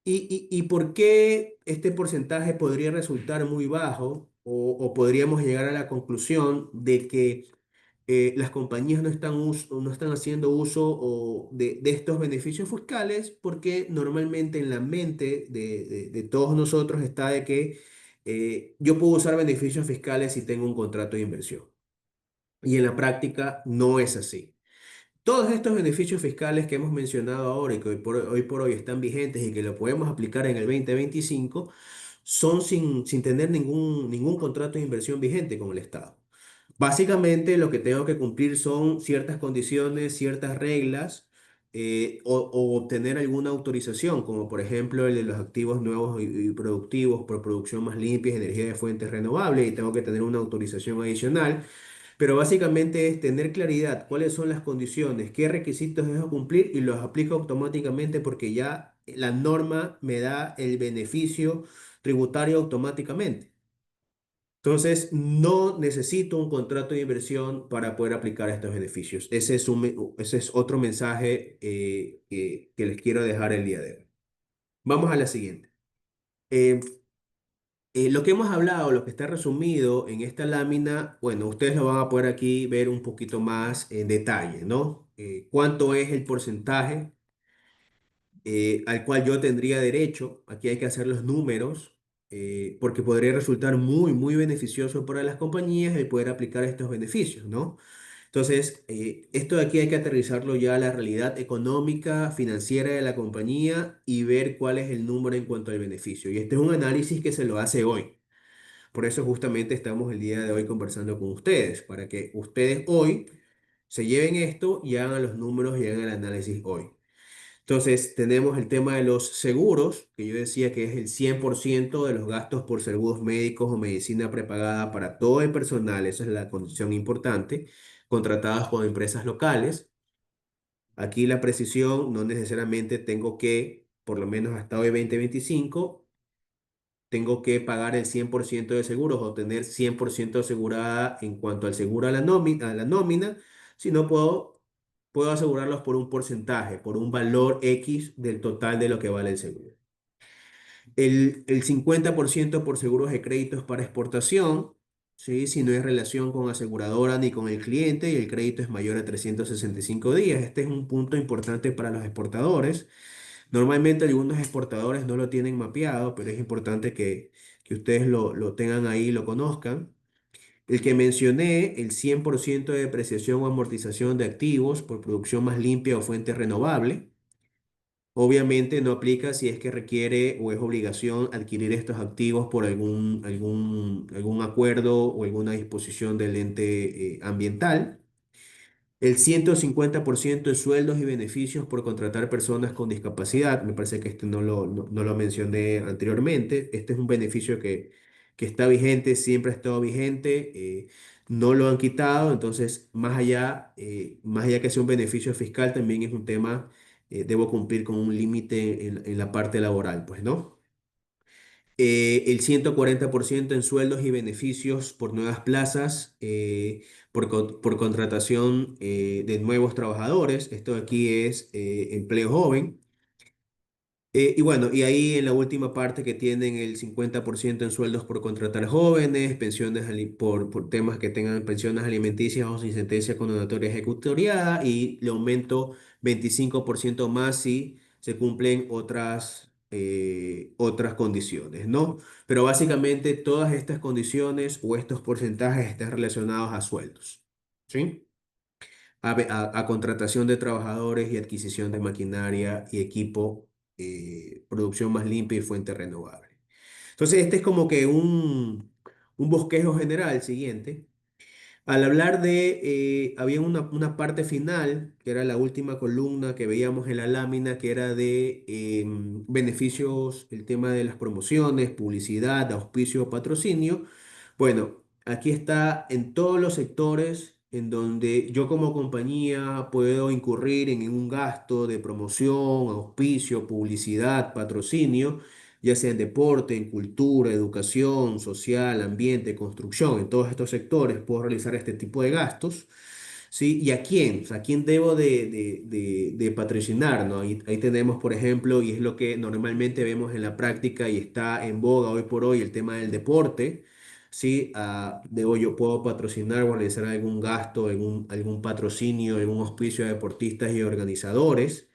¿Y por qué este porcentaje podría resultar muy bajo o podríamos llegar a la conclusión de que las compañías no están haciendo uso de estos beneficios fiscales? Porque normalmente en la mente de todos nosotros está de que yo puedo usar beneficios fiscales si tengo un contrato de inversión. Y en la práctica no es así. Todos estos beneficios fiscales que hemos mencionado ahora y que hoy por hoy están vigentes y que lo podemos aplicar en el 2025 son sin tener ningún contrato de inversión vigente con el Estado. Básicamente lo que tengo que cumplir son ciertas condiciones, ciertas reglas, o obtener alguna autorización, como por ejemplo el de los activos nuevos y productivos por producción más limpia y energía de fuentes renovables, y tengo que tener una autorización adicional. Pero básicamente es tener claridad cuáles son las condiciones, qué requisitos debo cumplir y los aplico automáticamente porque ya la norma me da el beneficio tributario automáticamente. Entonces, no necesito un contrato de inversión para poder aplicar estos beneficios. Ese es otro mensaje que les quiero dejar el día de hoy. Vamos a la siguiente. Eh, lo que hemos hablado, lo que está resumido en esta lámina, bueno, ustedes lo van a poder aquí ver un poquito más en detalle, ¿no? ¿Cuánto es el porcentaje al cual yo tendría derecho? Aquí hay que hacer los números, porque podría resultar muy, muy beneficioso para las compañías el poder aplicar estos beneficios, ¿no? Entonces, esto de aquí hay que aterrizarlo ya a la realidad económica, financiera de la compañía y ver cuál es el número en cuanto al beneficio. Y este es un análisis que se lo hace hoy. Por eso justamente estamos el día de hoy conversando con ustedes, para que ustedes hoy se lleven esto y hagan los números y hagan el análisis hoy. Entonces, tenemos el tema de los seguros, que yo decía que es el 100% de los gastos por seguros médicos o medicina prepagada para todo el personal, esa es la condición importante, contratados con empresas locales. Aquí la precisión, no necesariamente tengo que, por lo menos hasta hoy 2025 tengo que pagar el 100% de seguros o tener 100% asegurada en cuanto al seguro a la nómina, sino puedo asegurarlos por un porcentaje, por un valor X del total de lo que vale el seguro. El 50% por seguros de créditos para exportación, ¿sí? Si no hay relación con aseguradora ni con el cliente y el crédito es mayor a 365 días. Este es un punto importante para los exportadores. Normalmente algunos exportadores no lo tienen mapeado, pero es importante que ustedes lo tengan ahí y lo conozcan. El que mencioné, el 100% de depreciación o amortización de activos por producción más limpia o fuente renovable. Obviamente no aplica si es que requiere o es obligación adquirir estos activos por algún acuerdo o alguna disposición del ente ambiental. El 150% de sueldos y beneficios por contratar personas con discapacidad. Me parece que este no lo mencioné anteriormente. Este es un beneficio que está vigente, siempre ha estado vigente, no lo han quitado. Entonces, más allá que sea un beneficio fiscal, también es un tema, debo cumplir con un límite en la parte laboral, pues, ¿no? El 140% en sueldos y beneficios por nuevas plazas, por contratación de nuevos trabajadores. Esto aquí es empleo joven. Y bueno, y ahí en la última parte que tienen el 50% en sueldos por contratar jóvenes, pensiones por temas que tengan pensiones alimenticias o sin sentencia condenatoria ejecutoriada, y le aumento 25% más si se cumplen otras condiciones, ¿no? Pero básicamente todas estas condiciones o estos porcentajes están relacionados a sueldos, ¿sí? A contratación de trabajadores y adquisición de maquinaria y equipo, producción más limpia y fuente renovable. Entonces, este es como que un bosquejo general siguiente. Al hablar había una parte final, que era la última columna que veíamos en la lámina, que era de beneficios, el tema de las promociones, publicidad, auspicio, patrocinio. Bueno, aquí está en todos los sectores en donde yo como compañía puedo incurrir en un gasto de promoción, auspicio, publicidad, patrocinio, ya sea en deporte, en cultura, educación, social, ambiente, construcción, en todos estos sectores puedo realizar este tipo de gastos, ¿sí? ¿Y a quién? O sea, ¿a quién debo de patrocinar, ¿no? Ahí tenemos, por ejemplo, y es lo que normalmente vemos en la práctica y está en boga hoy por hoy, el tema del deporte, ¿sí? Yo puedo patrocinar o realizar algún gasto, algún patrocinio, algún auspicio a deportistas y organizadores.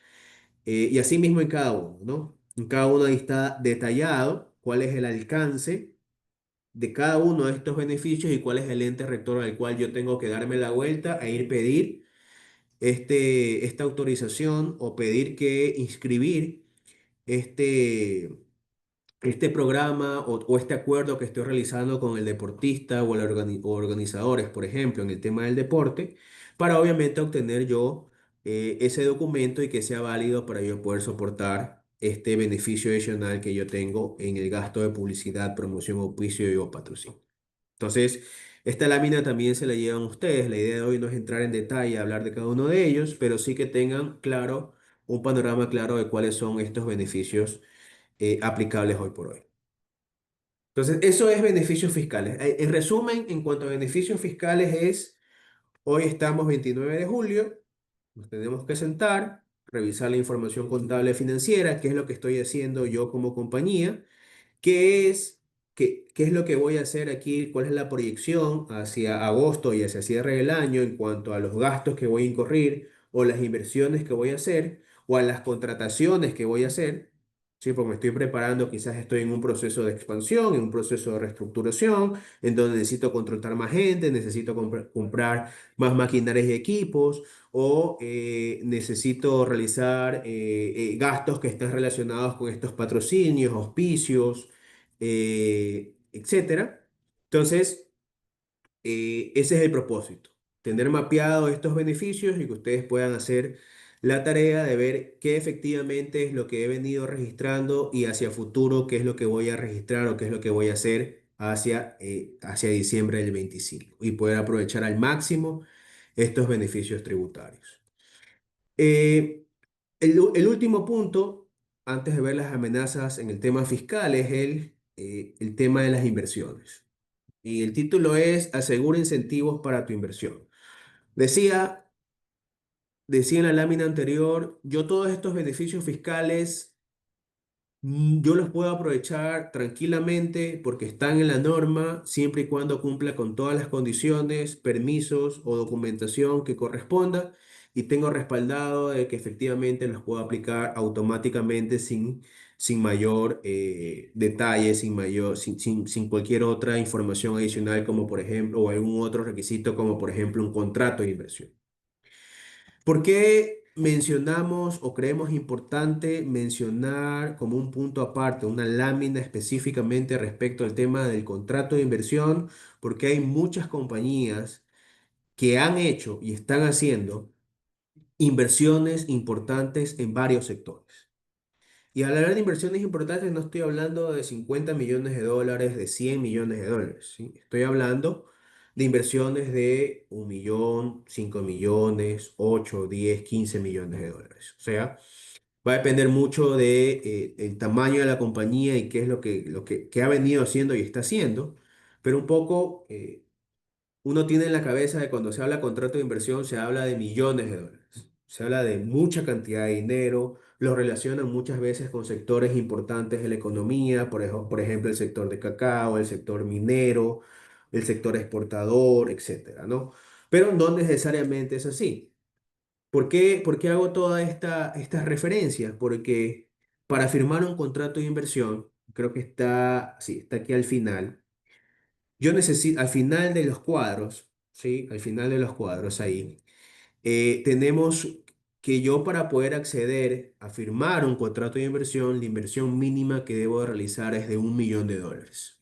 Y así mismo en cada uno, ¿no? En cada uno ahí está detallado cuál es el alcance de cada uno de estos beneficios y cuál es el ente rector al cual yo tengo que darme la vuelta e ir pedir esta autorización o pedir que inscribir este, este programa o este acuerdo que estoy realizando con el deportista o o organizadores, por ejemplo, en el tema del deporte, para obviamente obtener yo ese documento y que sea válido para yo poder soportar este beneficio adicional que yo tengo en el gasto de publicidad, promoción, auspicio y o patrocinio. Entonces, esta lámina también se la llevan ustedes. La idea de hoy no es entrar en detalle, hablar de cada uno de ellos, pero sí que tengan claro un panorama claro de cuáles son estos beneficios aplicables hoy por hoy. Entonces, eso es beneficios fiscales. En resumen, en cuanto a beneficios fiscales es, hoy estamos 29 de julio, nos tenemos que sentar, revisar la información contable financiera, qué es lo que estoy haciendo yo como compañía. ¿Qué es, qué es lo que voy a hacer aquí? ¿Cuál es la proyección hacia agosto y hacia cierre del año en cuanto a los gastos que voy a incurrir o las inversiones que voy a hacer o a las contrataciones que voy a hacer? Sí, porque me estoy preparando, quizás estoy en un proceso de expansión, en un proceso de reestructuración, en donde necesito contratar más gente, necesito comprar más maquinarias y equipos, o necesito realizar gastos que estén relacionados con estos patrocinios, auspicios, etcétera. Entonces, ese es el propósito, tener mapeado estos beneficios y que ustedes puedan hacer la tarea de ver qué efectivamente es lo que he venido registrando y hacia futuro qué es lo que voy a registrar o qué es lo que voy a hacer hacia diciembre del 25 y poder aprovechar al máximo estos beneficios tributarios. Eh, el último punto, antes de ver las amenazas en el tema fiscal, es el tema de las inversiones. Y el título es Asegura incentivos para tu inversión. Decía, decía en la lámina anterior, yo todos estos beneficios fiscales yo los puedo aprovechar tranquilamente porque están en la norma siempre y cuando cumpla con todas las condiciones, permisos o documentación que corresponda y tengo respaldado de que efectivamente los puedo aplicar automáticamente sin mayor detalle, sin cualquier otra información adicional como por ejemplo o algún otro requisito como por ejemplo un contrato de inversión. ¿Por qué mencionamos o creemos importante mencionar como un punto aparte una lámina específicamente respecto al tema del contrato de inversión? Porque hay muchas compañías que han hecho y están haciendo inversiones importantes en varios sectores. Y al hablar de inversiones importantes no estoy hablando de 50 millones de dólares, de 100 millones de dólares, ¿sí? Estoy hablando de inversiones de 1 millón, 5 millones, 8, 10, 15 millones de dólares. O sea, va a depender mucho de, el tamaño de la compañía y qué es qué ha venido haciendo y está haciendo, pero un poco uno tiene en la cabeza que cuando se habla de contrato de inversión se habla de millones de dólares, se habla de mucha cantidad de dinero, lo relacionan muchas veces con sectores importantes de la economía, por ejemplo el sector de cacao, el sector minero, el sector exportador, etcétera, ¿no? Pero no necesariamente es así. Por qué hago todas estas referencias? Porque para firmar un contrato de inversión, creo que está, sí, está aquí al final. Yo necesito, al final de los cuadros, ¿sí? Al final de los cuadros ahí, tenemos que yo para poder acceder a firmar un contrato de inversión, la inversión mínima que debo realizar es de 1 millón de dólares.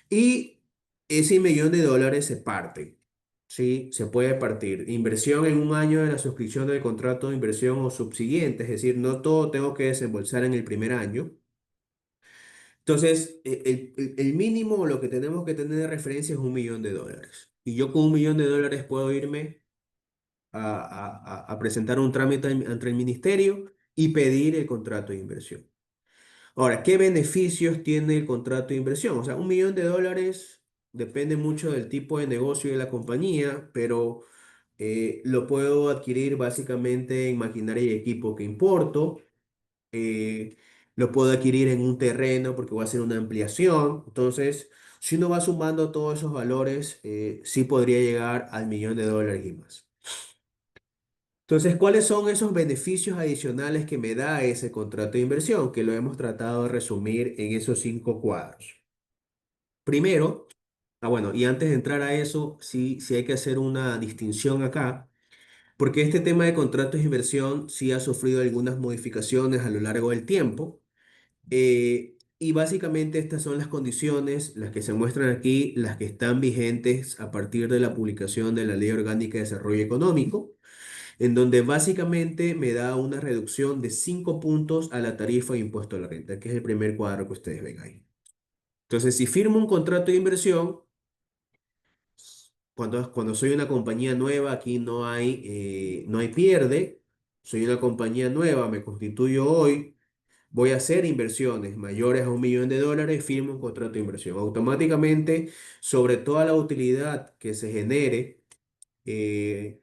Y ese 1 millón de dólares se parte, ¿sí? Se puede partir. Inversión en un año de la suscripción del contrato de inversión o subsiguiente, es decir, no todo tengo que desembolsar en el primer año. Entonces, el mínimo, o lo que tenemos que tener de referencia es 1 millón de dólares. Y yo con 1 millón de dólares puedo irme a presentar un trámite ante el ministerio y pedir el contrato de inversión. Ahora, ¿qué beneficios tiene el contrato de inversión? O sea, 1 millón de dólares depende mucho del tipo de negocio de la compañía, pero lo puedo adquirir básicamente en maquinaria y equipo que importo, eh, lo puedo adquirir en un terreno porque voy a hacer una ampliación. Entonces, si uno va sumando todos esos valores, sí podría llegar al 1 millón de dólares y más. Entonces, ¿cuáles son esos beneficios adicionales que me da ese contrato de inversión? Que lo hemos tratado de resumir en esos 5 cuadros. Primero, bueno, y antes de entrar a eso, sí hay que hacer una distinción acá, porque este tema de contratos de inversión sí ha sufrido algunas modificaciones a lo largo del tiempo. Y básicamente estas son las condiciones, las que se muestran aquí, las que están vigentes a partir de la publicación de la Ley Orgánica de Desarrollo Económico, en donde básicamente me da una reducción de 5 puntos a la tarifa de impuesto a la renta, que es el primer cuadro que ustedes ven ahí. Entonces, si firmo un contrato de inversión, cuando soy una compañía nueva, aquí no hay pierde. Soy una compañía nueva, me constituyo hoy, voy a hacer inversiones mayores a $1 millón, firmo un contrato de inversión. Automáticamente, sobre toda la utilidad que se genere, eh,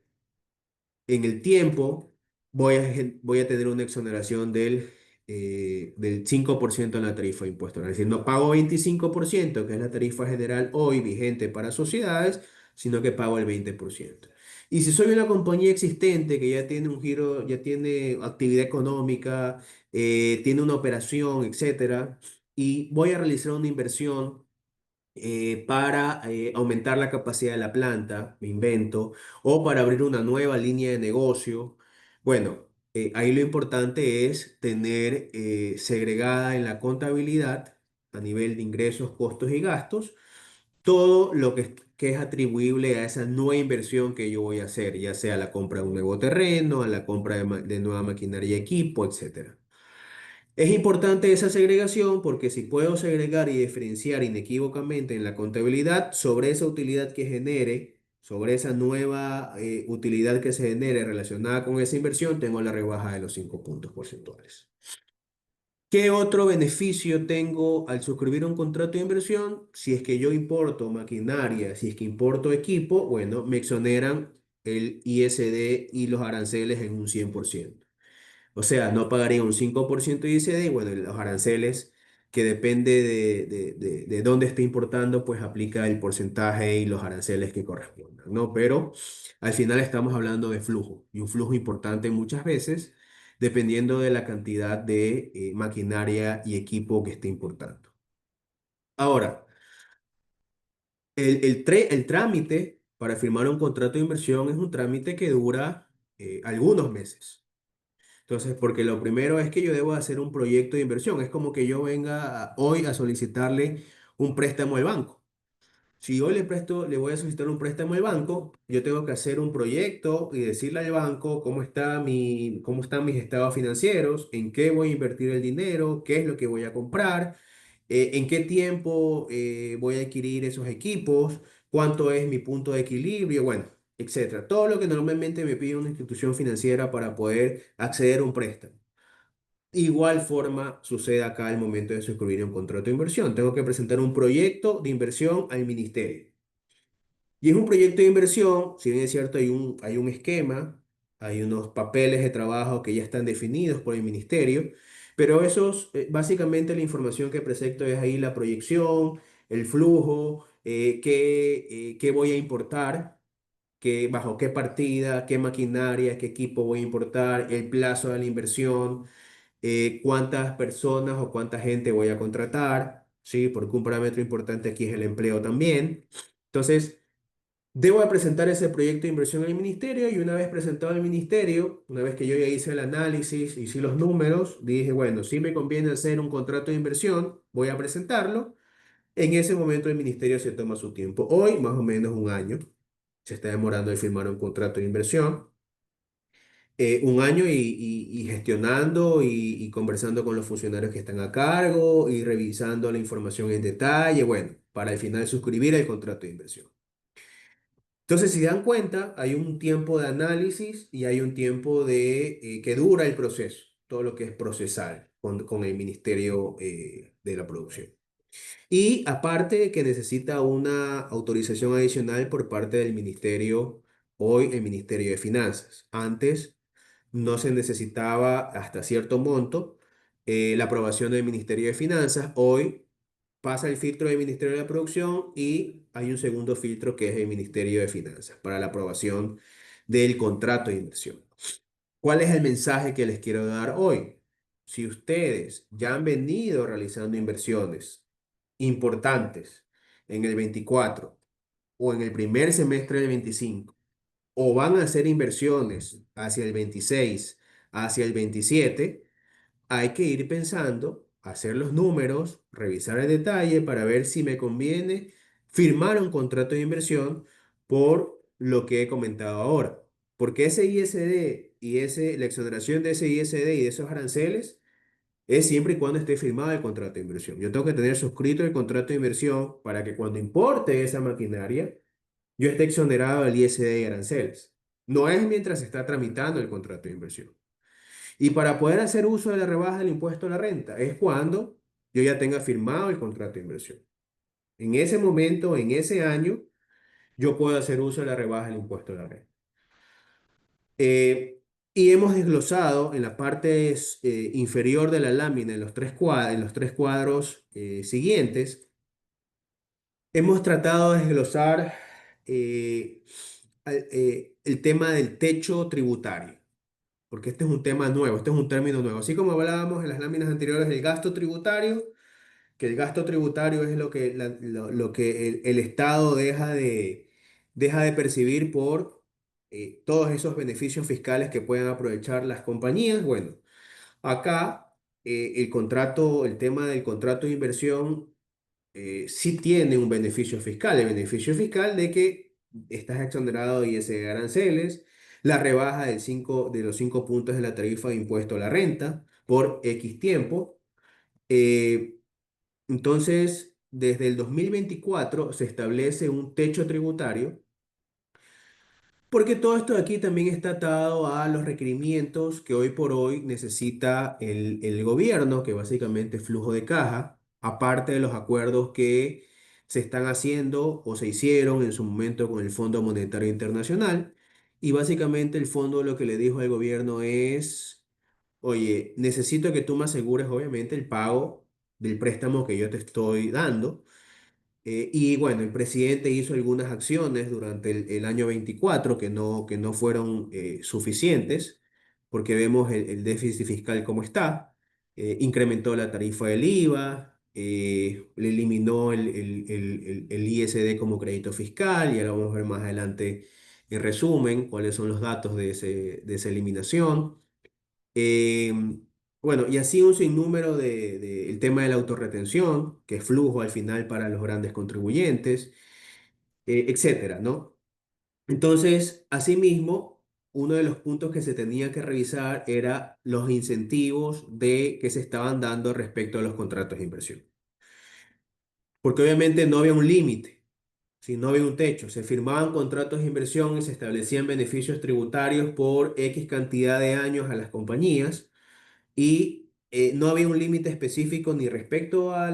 en el tiempo voy a tener una exoneración del 5% en la tarifa de impuestos. Es decir, no pago 25%, que es la tarifa general hoy vigente para sociedades, sino que pago el 20%. Y si soy una compañía existente que ya tiene un giro, ya tiene actividad económica, tiene una operación, etcétera, y voy a realizar una inversión para aumentar la capacidad de la planta, me invento, o para abrir una nueva línea de negocio. Bueno, ahí lo importante es tener segregada en la contabilidad a nivel de ingresos, costos y gastos todo lo que es atribuible a esa nueva inversión que yo voy a hacer, ya sea la compra de un nuevo terreno, a la compra de nueva maquinaria y equipo, etcétera. Es importante esa segregación porque si puedo segregar y diferenciar inequívocamente en la contabilidad sobre esa utilidad que genere, sobre esa nueva utilidad que se genere relacionada con esa inversión, tengo la rebaja de los 5 puntos porcentuales. ¿Qué otro beneficio tengo al suscribir un contrato de inversión? Si es que yo importo maquinaria, si es que importo equipo, bueno, me exoneran el ISD y los aranceles en un 100%. O sea, no pagaría un 5% de ICD y bueno, los aranceles que depende de dónde esté importando, pues aplica el porcentaje y los aranceles que correspondan, ¿no? Pero al final estamos hablando de flujo y un flujo importante muchas veces, dependiendo de la cantidad de maquinaria y equipo que esté importando. Ahora, el trámite para firmar un contrato de inversión es un trámite que dura algunos meses. Entonces, porque lo primero es que yo debo hacer un proyecto de inversión. Es como que yo venga hoy a solicitarle un préstamo al banco. Si hoy le voy a solicitar un préstamo al banco, yo tengo que hacer un proyecto y decirle al banco cómo están mis estados financieros, en qué voy a invertir el dinero, qué es lo que voy a comprar, en qué tiempo voy a adquirir esos equipos, cuánto es mi punto de equilibrio, bueno, etcétera. Todo lo que normalmente me pide una institución financiera para poder acceder a un préstamo. Igual forma sucede acá al momento de suscribir un contrato de inversión. Tengo que presentar un proyecto de inversión al ministerio. Y es un proyecto de inversión, si bien es cierto, hay un esquema, hay unos papeles de trabajo que ya están definidos por el ministerio, pero esos, básicamente la información que presento es ahí la proyección, el flujo, qué voy a importar, bajo qué partida, qué maquinaria, qué equipo voy a importar, el plazo de la inversión, cuántas personas o cuánta gente voy a contratar, ¿sí? Porque un parámetro importante aquí es el empleo también. Entonces, debo de presentar ese proyecto de inversión al ministerio y una vez presentado al ministerio, una vez que yo ya hice el análisis, hice los números, dije, bueno, si me conviene hacer un contrato de inversión, voy a presentarlo. En ese momento el ministerio se toma su tiempo. Hoy, más o menos un año, se está demorando en firmar un contrato de inversión. Un año y gestionando y conversando con los funcionarios que están a cargo y revisando la información en detalle, bueno, para al final suscribir el contrato de inversión. Entonces, si dan cuenta, hay un tiempo de análisis y hay un tiempo que dura el proceso, todo lo que es procesal con el Ministerio de la Producción. Y aparte que necesita una autorización adicional por parte del ministerio, hoy el Ministerio de Finanzas. Antes no se necesitaba hasta cierto monto la aprobación del Ministerio de Finanzas. Hoy pasa el filtro del Ministerio de la Producción y hay un segundo filtro que es el Ministerio de Finanzas para la aprobación del contrato de inversión. ¿Cuál es el mensaje que les quiero dar hoy? Si ustedes ya han venido realizando inversiones importantes en el 24 o en el primer semestre del 25 o van a hacer inversiones hacia el 26, hacia el 27, hay que ir pensando, hacer los números, revisar el detalle para ver si me conviene firmar un contrato de inversión por lo que he comentado ahora. Porque ese ISD y la exoneración de ese ISD y de esos aranceles es siempre y cuando esté firmado el contrato de inversión. Yo tengo que tener suscrito el contrato de inversión para que cuando importe esa maquinaria, yo esté exonerado del ISD y aranceles. No es mientras se está tramitando el contrato de inversión. Y para poder hacer uso de la rebaja del impuesto a la renta es cuando yo ya tenga firmado el contrato de inversión. En ese momento, en ese año, yo puedo hacer uso de la rebaja del impuesto a la renta. Eh, y hemos desglosado en la parte inferior de la lámina, en los tres cuadros siguientes, hemos tratado de desglosar el tema del techo tributario, porque este es un tema nuevo, este es un término nuevo. Así como hablábamos en las láminas anteriores del gasto tributario, que el gasto tributario es lo que, lo que el Estado deja de percibir por todos esos beneficios fiscales que puedan aprovechar las compañías. Bueno, acá el contrato, el tema del contrato de inversión sí tiene un beneficio fiscal, el beneficio fiscal de que estás exonerado de ISD de aranceles, la rebaja de los 5 puntos de la tarifa de impuesto a la renta por X tiempo. Eh, entonces, desde el 2024 se establece un techo tributario, porque todo esto de aquí también está atado a los requerimientos que hoy por hoy necesita el gobierno, que básicamente es flujo de caja, aparte de los acuerdos que se están haciendo o se hicieron en su momento con el Fondo Monetario Internacional. Y básicamente el fondo lo que le dijo al gobierno es, oye, necesito que tú me asegures obviamente el pago del préstamo que yo te estoy dando. Y bueno, el presidente hizo algunas acciones durante el año 24 que no fueron suficientes, porque vemos el déficit fiscal como está. Incrementó la tarifa del IVA, le eliminó el ISD como crédito fiscal, y ahora vamos a ver más adelante en resumen cuáles son los datos de esa eliminación. Eh, bueno, y así un sinnúmero el tema de la autorretención, que es flujo al final para los grandes contribuyentes, etcétera, ¿no? Entonces, asimismo, uno de los puntos que se tenía que revisar era los incentivos que se estaban dando respecto a los contratos de inversión. Porque obviamente no había un límite, si no había un techo. Se firmaban contratos de inversión y se establecían beneficios tributarios por X cantidad de años a las compañías y no había un límite específico ni respecto a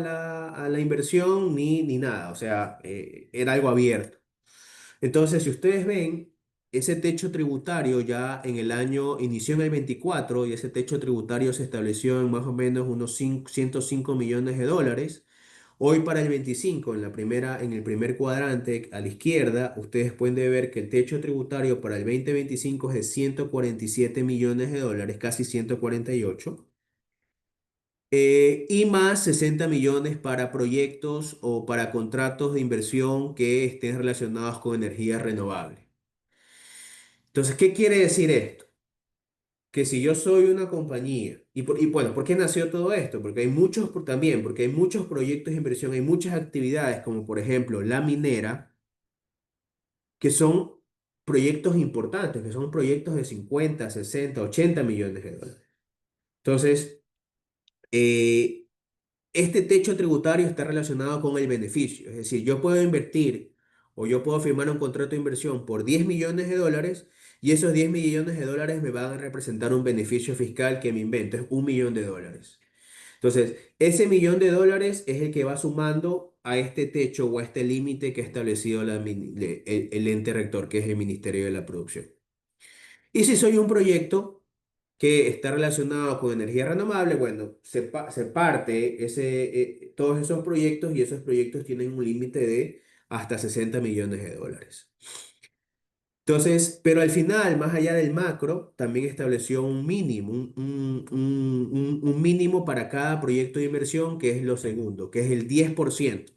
a la inversión ni nada, o sea, era algo abierto. Entonces, si ustedes ven, ese techo tributario ya en el año inició en el 24 y ese techo tributario se estableció en más o menos unos 105 millones de dólares. Hoy para el 25 en el primer cuadrante a la izquierda, ustedes pueden ver que el techo tributario para el 2025 es de 147 millones de dólares, casi 148, y más 60 millones para proyectos o para contratos de inversión que estén relacionados con energía renovable. Entonces, ¿qué quiere decir esto? Que si yo soy una compañía, y bueno, ¿por qué nació todo esto? Porque hay muchos, también, porque hay muchos proyectos de inversión, hay muchas actividades, como por ejemplo la minera, que son proyectos importantes, que son proyectos de 50, 60, 80 millones de dólares. Entonces, eh, este techo tributario está relacionado con el beneficio. Es decir, yo puedo invertir o yo puedo firmar un contrato de inversión por 10 millones de dólares y esos 10 millones de dólares me van a representar un beneficio fiscal que me invento, es 1 millón de dólares. Entonces, ese millón de dólares es el que va sumando a este techo o a este límite que ha establecido el ente rector, que es el Ministerio de la Producción. Y si soy un proyecto que está relacionado con energía renovable, bueno, se parte todos esos proyectos y esos proyectos tienen un límite de hasta 60 millones de dólares. Entonces, pero al final, más allá del macro, también estableció un mínimo, un mínimo para cada proyecto de inversión, que es lo segundo, que es el 10%.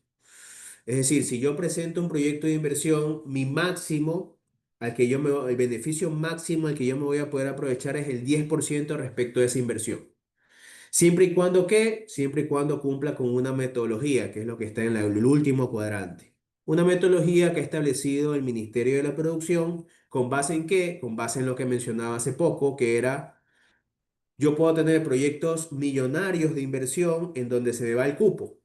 Es decir, si yo presento un proyecto de inversión, mi máximo el beneficio máximo al que yo me voy a poder aprovechar es el 10% respecto a esa inversión. Siempre y cuando, ¿qué? Siempre y cuando cumpla con una metodología, que es lo que está en el último cuadrante. Una metodología que ha establecido el Ministerio de la Producción, ¿con base en qué? Con base en lo que mencionaba hace poco, que era, yo puedo tener proyectos millonarios de inversión en donde se me va el cupo.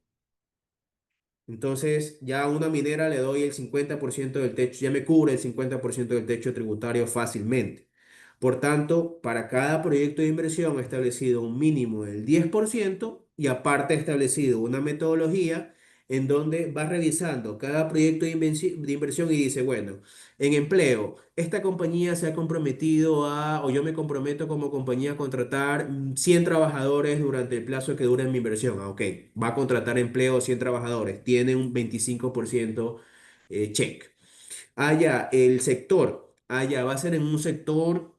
Entonces, ya a una minera le doy el 50% del techo, ya me cubre el 50% del techo tributario fácilmente. Por tanto, para cada proyecto de inversión he establecido un mínimo del 10% y aparte he establecido una metodología en donde va revisando cada proyecto de inversión y dice, bueno, en empleo, esta compañía se ha comprometido a, o yo me comprometo como compañía a contratar 100 trabajadores durante el plazo que dure mi inversión. Ah, ok, va a contratar empleo 100 trabajadores, tiene un 25% check. Ah, ya, el sector. Ah, ya, va a ser en un sector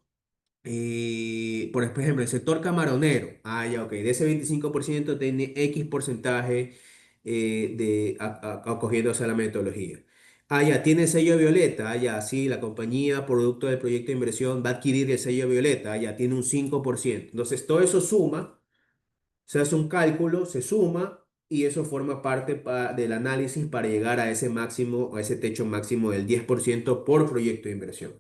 por ejemplo, el sector camaronero, ah, ya, ok, de ese 25% tiene X porcentaje acogiéndose a la metodología. Ah, ya, tiene sello violeta, ah, ya, sí, la compañía, producto del proyecto de inversión, va a adquirir el sello violeta, ah, ya, tiene un 5%. Entonces, todo eso suma, se hace un cálculo, se suma y eso forma parte del análisis para llegar a ese máximo, a ese techo máximo del 10% por proyecto de inversión.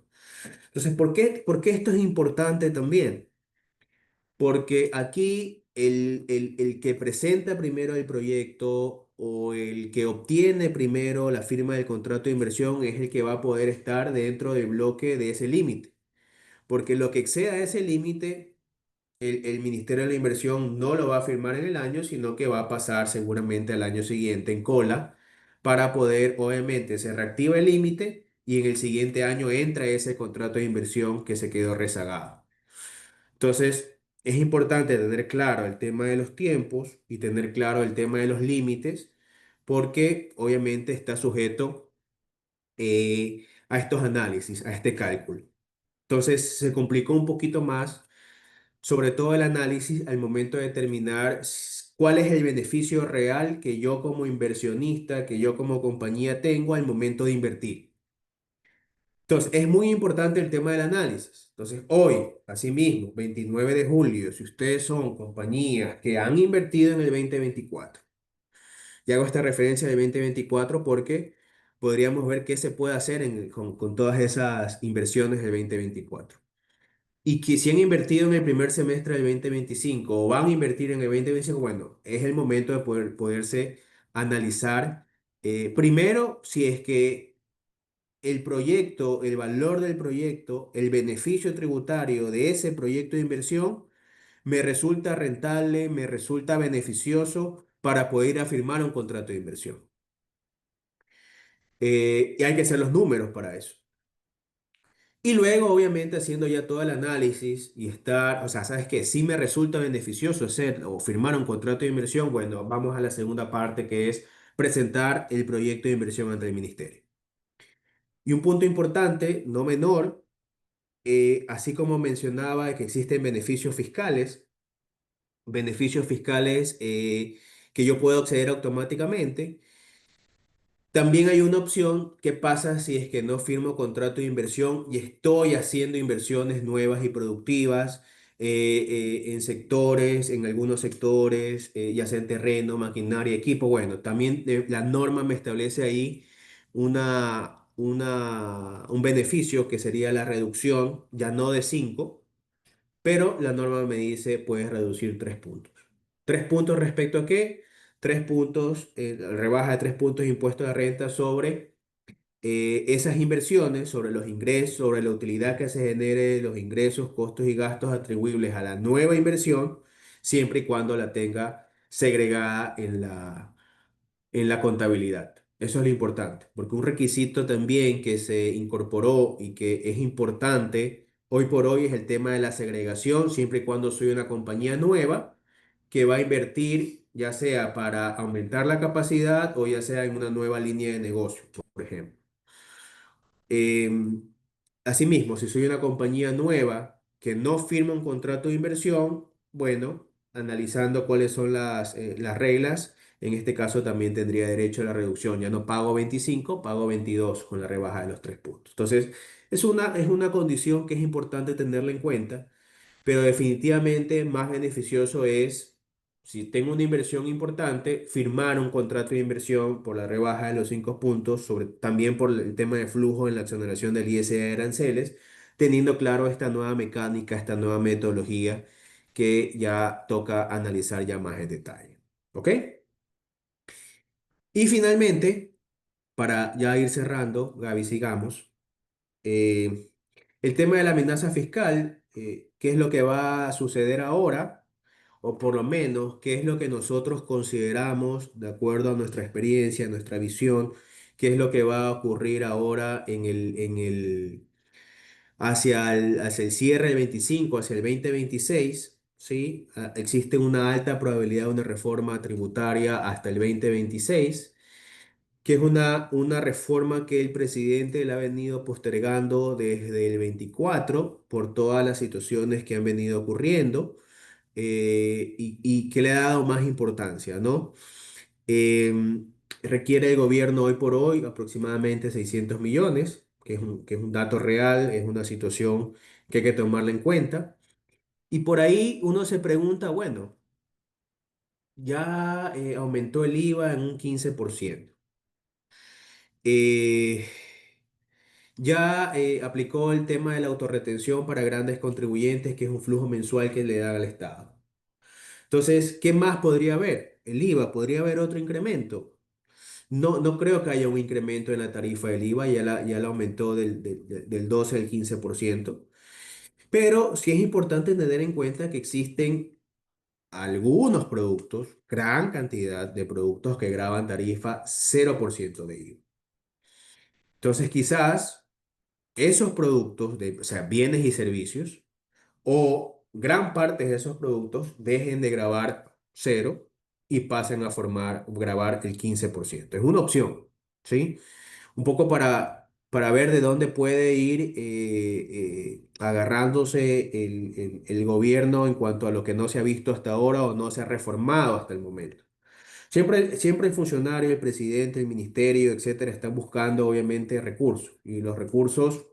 Entonces, ¿por qué esto es importante también? Porque aquí el que presenta primero el proyecto o el que obtiene primero la firma del contrato de inversión es el que va a poder estar dentro del bloque de ese límite. Porque lo que exceda ese límite, el Ministerio de la Inversión no lo va a firmar en el año, sino que va a pasar seguramente al año siguiente en cola para poder, obviamente, se reactiva el límite y en el siguiente año entra ese contrato de inversión que se quedó rezagado. Entonces, es importante tener claro el tema de los tiempos y tener claro el tema de los límites, porque obviamente está sujeto a estos análisis, a este cálculo. Entonces, se complicó un poquito más, sobre todo el análisis al momento de determinar cuál es el beneficio real que yo como inversionista, que yo como compañía tengo al momento de invertir. Entonces, es muy importante el tema del análisis. Entonces, hoy, asimismo, 29 de julio, si ustedes son compañías que han invertido en el 2024, y hago esta referencia del 2024 porque podríamos ver qué se puede hacer con todas esas inversiones del 2024. Y que si han invertido en el primer semestre del 2025 o van a invertir en el 2025, bueno, es el momento de poderse analizar primero si es que el proyecto, el valor del proyecto, el beneficio tributario de ese proyecto de inversión me resulta rentable, me resulta beneficioso para poder ir a firmar un contrato de inversión. Y hay que hacer los números para eso. Y luego, obviamente, haciendo ya todo el análisis y estar, o sea, ¿sabes qué? Si me resulta beneficioso hacer o firmar un contrato de inversión, bueno, vamos a la segunda parte que es presentar el proyecto de inversión ante el ministerio. Y un punto importante, no menor, así como mencionaba que existen beneficios fiscales que yo puedo acceder automáticamente, también hay una opción que pasa si es que no firmo contrato de inversión y estoy haciendo inversiones nuevas y productivas en sectores, en algunos sectores, ya sea en terreno, maquinaria, equipo. Bueno, también la norma me establece ahí un beneficio que sería la reducción, ya no de 5 pero la norma me dice puedes reducir 3 puntos. ¿3 puntos respecto a qué? 3 puntos, rebaja de 3 puntos impuesto de renta sobre esas inversiones, sobre los ingresos, sobre la utilidad que se genere, los ingresos, costos y gastos atribuibles a la nueva inversión, siempre y cuando la tenga segregada en la contabilidad. Eso es lo importante, porque un requisito también que se incorporó y que es importante hoy por hoy es el tema de la segregación, siempre y cuando soy una compañía nueva que va a invertir, ya sea para aumentar la capacidad o ya sea en una nueva línea de negocio, por ejemplo. Em, Asimismo, si soy una compañía nueva que no firma un contrato de inversión, bueno, analizando cuáles son las reglas, en este caso también tendría derecho a la reducción. Ya no pago 25, pago 22 con la rebaja de los 3 puntos. Entonces, es una condición que es importante tenerla en cuenta, pero definitivamente más beneficioso es, si tengo una inversión importante, firmar un contrato de inversión por la rebaja de los 5 puntos, también por el tema de flujo en la exoneración del ISE de aranceles, teniendo claro esta nueva mecánica, esta nueva metodología que ya toca analizar ya más en detalle. ¿Ok? Y finalmente, para ya ir cerrando, Gaby, sigamos. eh, el tema de la amenaza fiscal, ¿qué es lo que va a suceder ahora? O por lo menos, ¿qué es lo que nosotros consideramos, de acuerdo a nuestra experiencia, nuestra visión, qué es lo que va a ocurrir ahora hacia el cierre del 25, hacia el 2026? ¿Sí? Existe una alta probabilidad de una reforma tributaria hasta el 2026, que es una reforma que el presidente la ha venido postergando desde el 24 por todas las situaciones que han venido ocurriendo, y que le ha dado más importancia, ¿no? Requiere el gobierno hoy por hoy aproximadamente 600 millones, que es un dato real, es una situación que hay que tomarla en cuenta. Y por ahí uno se pregunta, bueno, ya aumentó el IVA en un 15%. Eh, Ya aplicó el tema de la autorretención para grandes contribuyentes, que es un flujo mensual que le da al Estado. Entonces, ¿qué más podría haber? El IVA, ¿podría haber otro incremento? No, no creo que haya un incremento en la tarifa del IVA, ya la aumentó del 12 al 15%. Pero sí es importante tener en cuenta que existen algunos productos, gran cantidad de productos que graban tarifa 0% de IVA. Entonces, quizás esos productos, o sea, bienes y servicios, o gran parte de esos productos dejen de grabar cero y pasen a grabar el 15%. Es una opción, ¿sí? Un poco para ver de dónde puede ir agarrándose el gobierno en cuanto a lo que no se ha visto hasta ahora o no se ha reformado hasta el momento. Siempre el funcionario, el presidente, el ministerio, etcétera, están buscando obviamente recursos, y los recursos,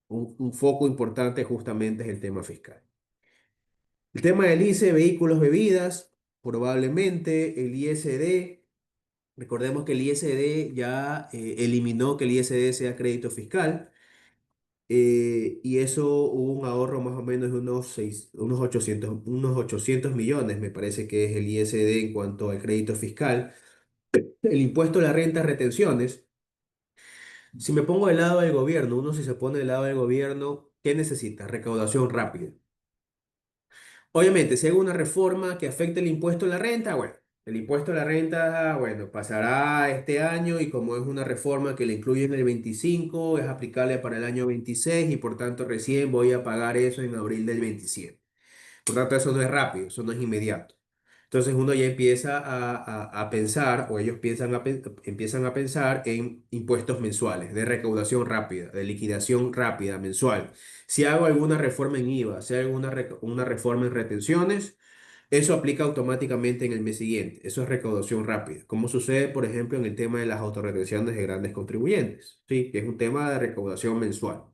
un foco importante justamente es el tema fiscal. El tema del ICE, vehículos, bebidas, probablemente el ISD. Recordemos que el ISD ya eliminó que el ISD sea crédito fiscal, y eso hubo un ahorro más o menos de unos 800 millones, me parece que es el ISD en cuanto al crédito fiscal. El impuesto a la renta, retenciones. Si me pongo del lado del gobierno, uno si se pone del lado del gobierno, ¿qué necesita? Recaudación rápida. Obviamente, si hago una reforma que afecte el impuesto a la renta, bueno, el impuesto a la renta, bueno, pasará este año, y como es una reforma que le incluye en el 25, es aplicable para el año 26 y por tanto recién voy a pagar eso en abril del 27. Por tanto, eso no es rápido, eso no es inmediato. Entonces uno ya empieza a pensar, o ellos empiezan a pensar en impuestos mensuales, de recaudación rápida, de liquidación rápida, mensual. Si hago alguna reforma en IVA, si hago una reforma en retenciones, eso aplica automáticamente en el mes siguiente. Eso es recaudación rápida. Como sucede, por ejemplo, en el tema de las autorretenciones de grandes contribuyentes, ¿sí? Que es un tema de recaudación mensual.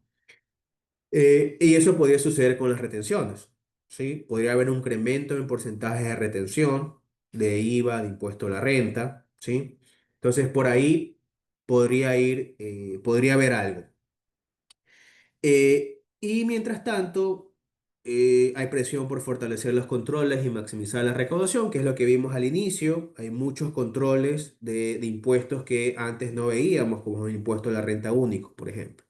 Y eso podría suceder con las retenciones, ¿sí? Podría haber un incremento en porcentajes de retención, de IVA, de impuesto a la renta, ¿sí? Entonces, por ahí podría haber algo. Y mientras tanto, hay presión por fortalecer los controles y maximizar la recaudación, que es lo que vimos al inicio. Hay muchos controles de impuestos que antes no veíamos, como el impuesto a la renta único, por ejemplo.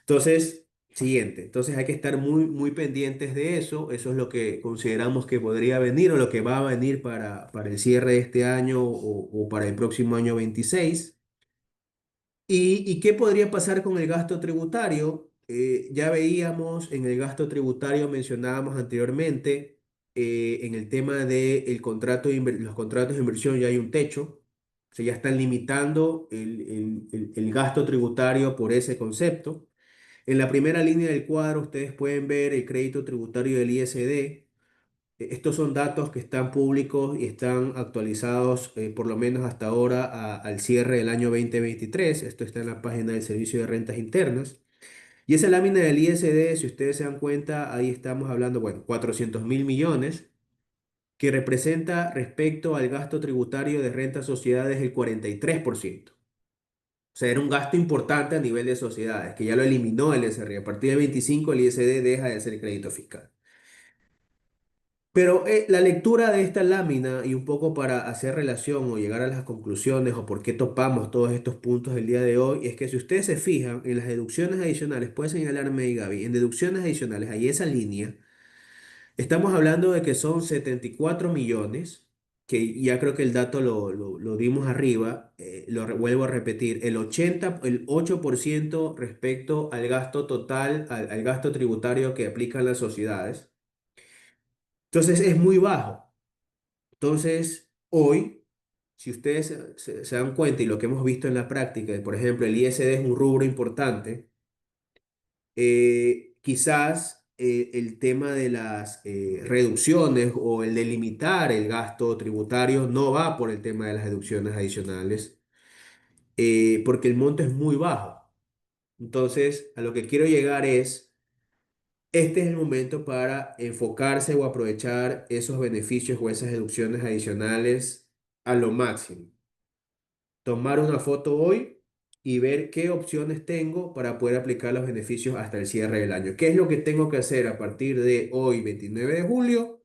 Entonces, siguiente. Entonces hay que estar muy, muy pendientes de eso. Eso es lo que consideramos que podría venir, o lo que va a venir para el cierre de este año, o para el próximo año 26. ¿Y qué podría pasar con el gasto tributario? Ya veíamos en el gasto tributario, mencionábamos anteriormente, en el tema de los contratos de inversión ya hay un techo. O sea, ya están limitando el gasto tributario por ese concepto. En la primera línea del cuadro ustedes pueden ver el crédito tributario del ISD. Estos son datos que están públicos y están actualizados, por lo menos hasta ahora, al cierre del año 2023. Esto está en la página del Servicio de Rentas Internas. Y esa lámina del ISD, si ustedes se dan cuenta, ahí estamos hablando, bueno, 400.000 millones, que representa respecto al gasto tributario de renta a sociedades el 43%. O sea, era un gasto importante a nivel de sociedades, que ya lo eliminó el SRI. A partir del 25, el ISD deja de ser crédito fiscal. Pero la lectura de esta lámina y un poco para hacer relación o llegar a las conclusiones o por qué topamos todos estos puntos del día de hoy es que si ustedes se fijan en las deducciones adicionales, puede señalarme ahí, Gaby, en deducciones adicionales, hay esa línea, estamos hablando de que son 74 millones, que ya creo que el dato lo dimos arriba, vuelvo a repetir, el 8% respecto al gasto total, al gasto tributario que aplican las sociedades. Entonces es muy bajo. Entonces, hoy, si ustedes se dan cuenta y lo que hemos visto en la práctica, por ejemplo, el ISD es un rubro importante, quizás el tema de las reducciones o el de limitar el gasto tributario no va por el tema de las deducciones adicionales, porque el monto es muy bajo. Entonces, a lo que quiero llegar es, este es el momento para enfocarse o aprovechar esos beneficios o esas deducciones adicionales a lo máximo. Tomar una foto hoy y ver qué opciones tengo para poder aplicar los beneficios hasta el cierre del año. ¿Qué es lo que tengo que hacer a partir de hoy, 29 de julio,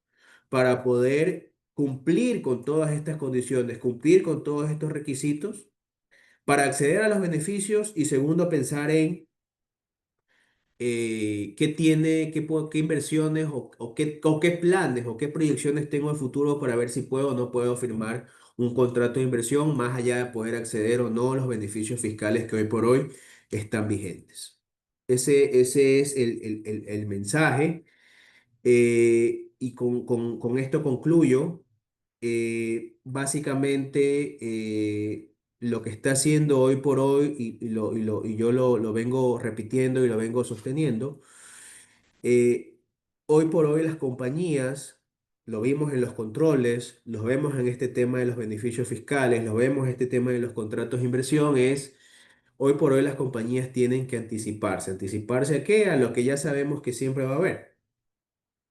para poder cumplir con todas estas condiciones, cumplir con todos estos requisitos, para acceder a los beneficios? Y segundo, pensar en qué tiene, qué inversiones o qué planes o qué proyecciones tengo en futuro para ver si puedo o no puedo firmar un contrato de inversión, más allá de poder acceder o no a los beneficios fiscales que hoy por hoy están vigentes. Ese es el mensaje. Y con esto concluyo. Básicamente, lo que está haciendo hoy por hoy, y yo lo vengo repitiendo y lo vengo sosteniendo, eh, hoy por hoy las compañías, lo vimos en los controles, lo vemos en este tema de los beneficios fiscales, lo vemos en este tema de los contratos de inversión, hoy por hoy las compañías tienen que anticiparse. ¿Anticiparse a qué? A lo que ya sabemos que siempre va a haber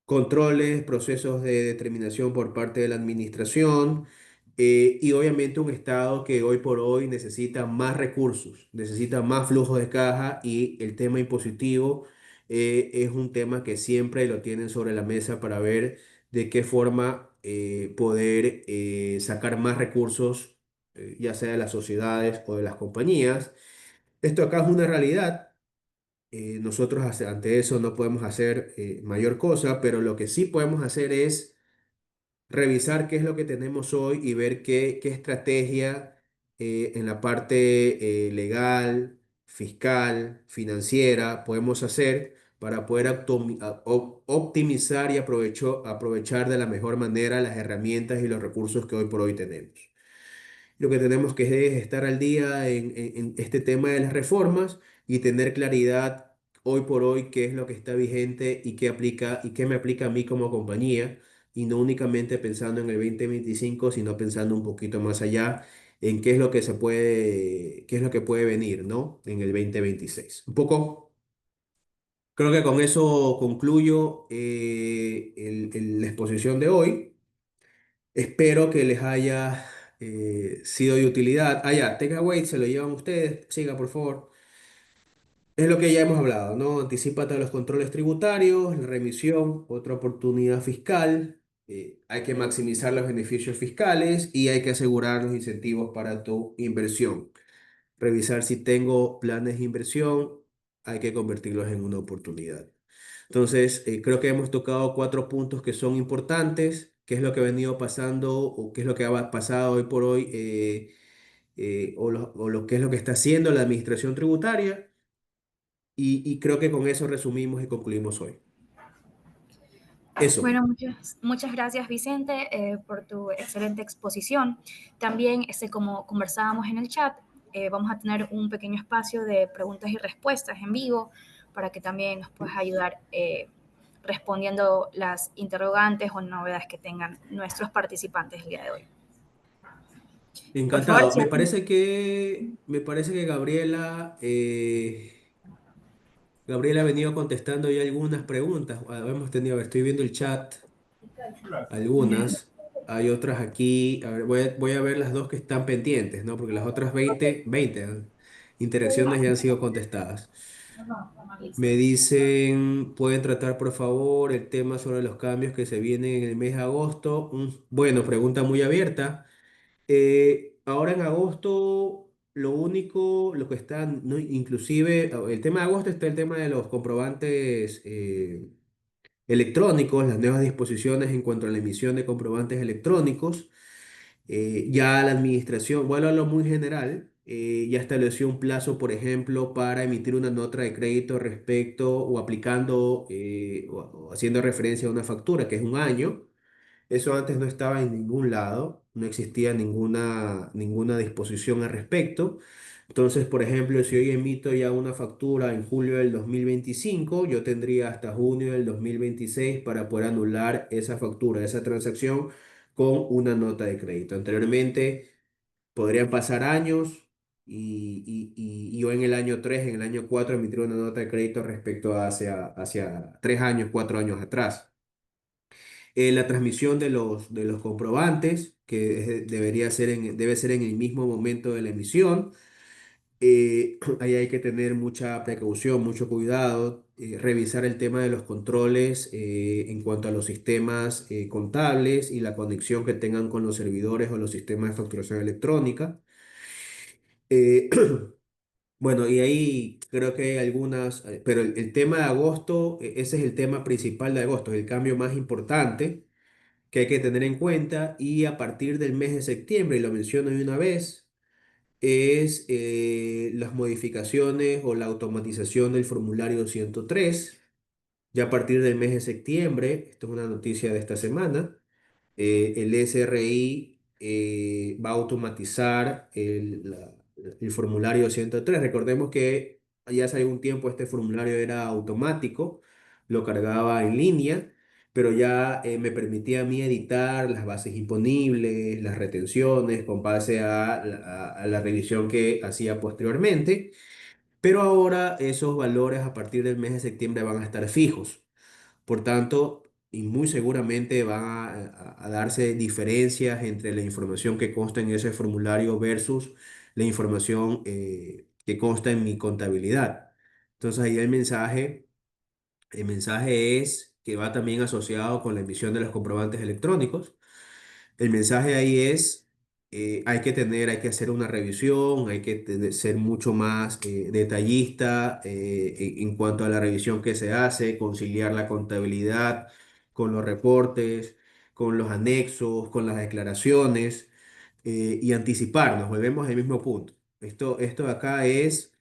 controles, procesos de determinación por parte de la administración, y obviamente un Estado que hoy por hoy necesita más recursos, necesita más flujo de caja, y el tema impositivo es un tema que siempre lo tienen sobre la mesa para ver de qué forma poder sacar más recursos, ya sea de las sociedades o de las compañías. Esto acá es una realidad. Nosotros ante eso no podemos hacer mayor cosa, pero lo que sí podemos hacer es revisar qué es lo que tenemos hoy y ver qué estrategia en la parte legal, fiscal, financiera podemos hacer para poder optimizar y aprovechar de la mejor manera las herramientas y los recursos que hoy por hoy tenemos. Lo que tenemos que es estar al día en este tema de las reformas y tener claridad hoy por hoy qué es lo que está vigente y qué aplica y qué me aplica a mí como compañía, y no únicamente pensando en el 2025, sino pensando un poquito más allá en qué es lo que se puede, qué es lo que puede venir, ¿no? En el 2026. Un poco, creo que con eso concluyo la exposición de hoy. Espero que les haya sido de utilidad. Ah, ya, takeaway, se lo llevan ustedes. Siga, por favor. Es lo que ya hemos hablado, ¿no? Anticípate a los controles tributarios, la remisión, otra oportunidad fiscal. Hay que maximizar los beneficios fiscales y hay que asegurar los incentivos para tu inversión. Revisar si tengo planes de inversión, hay que convertirlos en una oportunidad. Entonces, creo que hemos tocado cuatro puntos que son importantes: qué es lo que ha venido pasando o qué es lo que ha pasado hoy por hoy, o lo qué es lo que está haciendo la administración tributaria, y creo que con eso resumimos y concluimos hoy. Eso. Bueno, muchas gracias Vicente por tu excelente exposición. También, como conversábamos en el chat, vamos a tener un pequeño espacio de preguntas y respuestas en vivo para que también nos puedas ayudar respondiendo las interrogantes o novedades que tengan nuestros participantes el día de hoy. Por favor, Encantado. si Me parece que Gabriela ha venido contestando ya algunas preguntas. Hemos tenido, a ver, estoy viendo el chat. Algunas. Hay otras aquí. A ver, voy a ver las dos que están pendientes, ¿no? Porque las otras 20 interacciones ya han sido contestadas. Listo. Me dicen, ¿pueden tratar por favor el tema sobre los cambios que se vienen en el mes de agosto? Bueno, pregunta muy abierta. Ahora en agosto, lo único, lo que está, no, inclusive, el tema de agosto está el tema de los comprobantes electrónicos, las nuevas disposiciones en cuanto a la emisión de comprobantes electrónicos. Ya la administración, bueno, a lo muy general, ya estableció un plazo, por ejemplo, para emitir una nota de crédito respecto o aplicando o haciendo referencia a una factura, que es un año. Eso antes no estaba en ningún lado, no existía ninguna disposición al respecto. Entonces, por ejemplo, si hoy emito ya una factura en julio del 2025, yo tendría hasta junio del 2026 para poder anular esa factura, esa transacción con una nota de crédito. Anteriormente podrían pasar años y yo en el año 3, en el año 4 emitir una nota de crédito respecto a hacia 3 años, 4 años atrás. La transmisión de los comprobantes, que debe ser en el mismo momento de la emisión. Ahí hay que tener mucha precaución, mucho cuidado, revisar el tema de los controles en cuanto a los sistemas contables y la conexión que tengan con los servidores o los sistemas de facturación electrónica. Eh, bueno, y ahí creo que hay algunas, pero el tema de agosto, ese es el tema principal de agosto, es el cambio más importante que hay que tener en cuenta y a partir del mes de septiembre, y lo menciono de una vez, es las modificaciones o la automatización del formulario 103. Ya a partir del mes de septiembre, esto es una noticia de esta semana, el SRI va a automatizar el formulario 103. Recordemos que ya hace algún tiempo este formulario era automático, lo cargaba en línea, pero ya me permitía a mí editar las bases imponibles, las retenciones con base a la revisión que hacía posteriormente. Pero ahora esos valores a partir del mes de septiembre van a estar fijos. Por tanto, y muy seguramente van a darse diferencias entre la información que consta en ese formulario versus la información que consta en mi contabilidad. Entonces ahí el mensaje es que va también asociado con la emisión de los comprobantes electrónicos. El mensaje ahí es, hay que hacer una revisión, hay que ser mucho más detallista en cuanto a la revisión que se hace, conciliar la contabilidad con los reportes, con los anexos, con las declaraciones y anticiparnos. Volvemos al mismo punto. Esto de acá es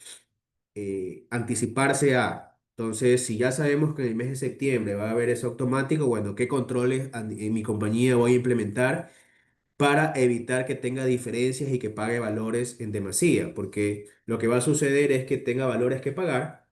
anticiparse a. Entonces, si ya sabemos que en el mes de septiembre va a haber eso automático, bueno, ¿qué controles en mi compañía voy a implementar para evitar que tenga diferencias y que pague valores en demasía? Porque lo que va a suceder es que tenga valores que pagar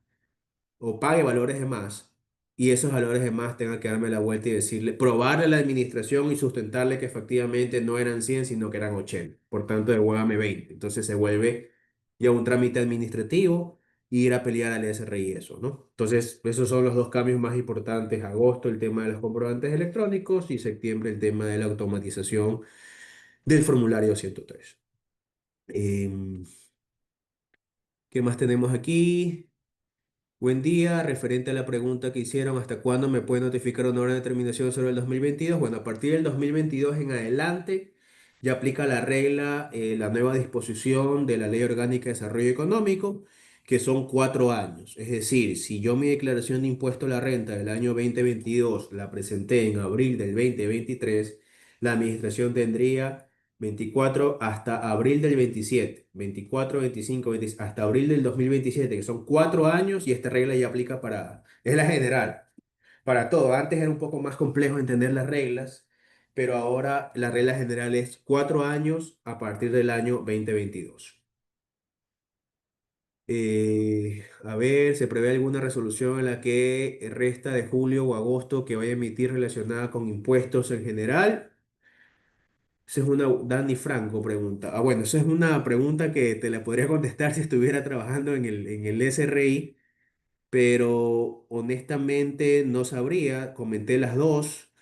o pague valores de más y esos valores de más tenga que darme la vuelta y decirle, probarle a la administración y sustentarle que efectivamente no eran 100 sino que eran 80. Por tanto, devuélvame 20. Entonces se vuelve ya un trámite administrativo y ir a pelear al SRI eso, ¿no? Entonces, esos son los dos cambios más importantes. Agosto, el tema de los comprobantes electrónicos y septiembre, el tema de la automatización del formulario 103. Em, ¿Qué más tenemos aquí? Buen día, referente a la pregunta que hicieron, ¿hasta cuándo me puede notificar una hora de determinación sobre el 2022? Bueno, a partir del 2022 en adelante ya aplica la regla, la nueva disposición de la Ley Orgánica de Desarrollo Económico, que son 4 años. Es decir, si yo mi declaración de impuesto a la renta del año 2022 la presenté en abril del 2023, la administración tendría 24 hasta abril del 27, 24, 25, 26, hasta abril del 2027, que son 4 años y esta regla ya aplica es la general, para todo. Antes era un poco más complejo entender las reglas, pero ahora la regla general es 4 años a partir del año 2022. A ver, ¿se prevé alguna resolución en la que resta de julio o agosto que vaya a emitir relacionada con impuestos en general? Esa es una, Dani Franco pregunta. Bueno, esa es una pregunta que te la podría contestar si estuviera trabajando en el SRI, pero honestamente no sabría. Comenté las dos.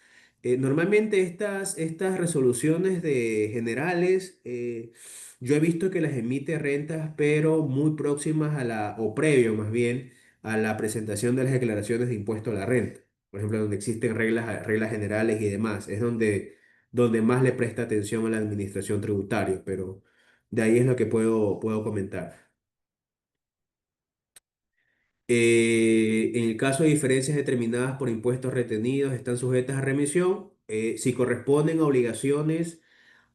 Normalmente estas resoluciones de generales, yo he visto que las emite rentas, pero muy próximas a o previo más bien, a la presentación de las declaraciones de impuesto a la renta. Por ejemplo, donde existen reglas generales y demás. Es donde más le presta atención a la administración tributaria, pero de ahí es lo que puedo comentar. En el caso de diferencias determinadas por impuestos retenidos, están sujetas a remisión. Si corresponden a obligaciones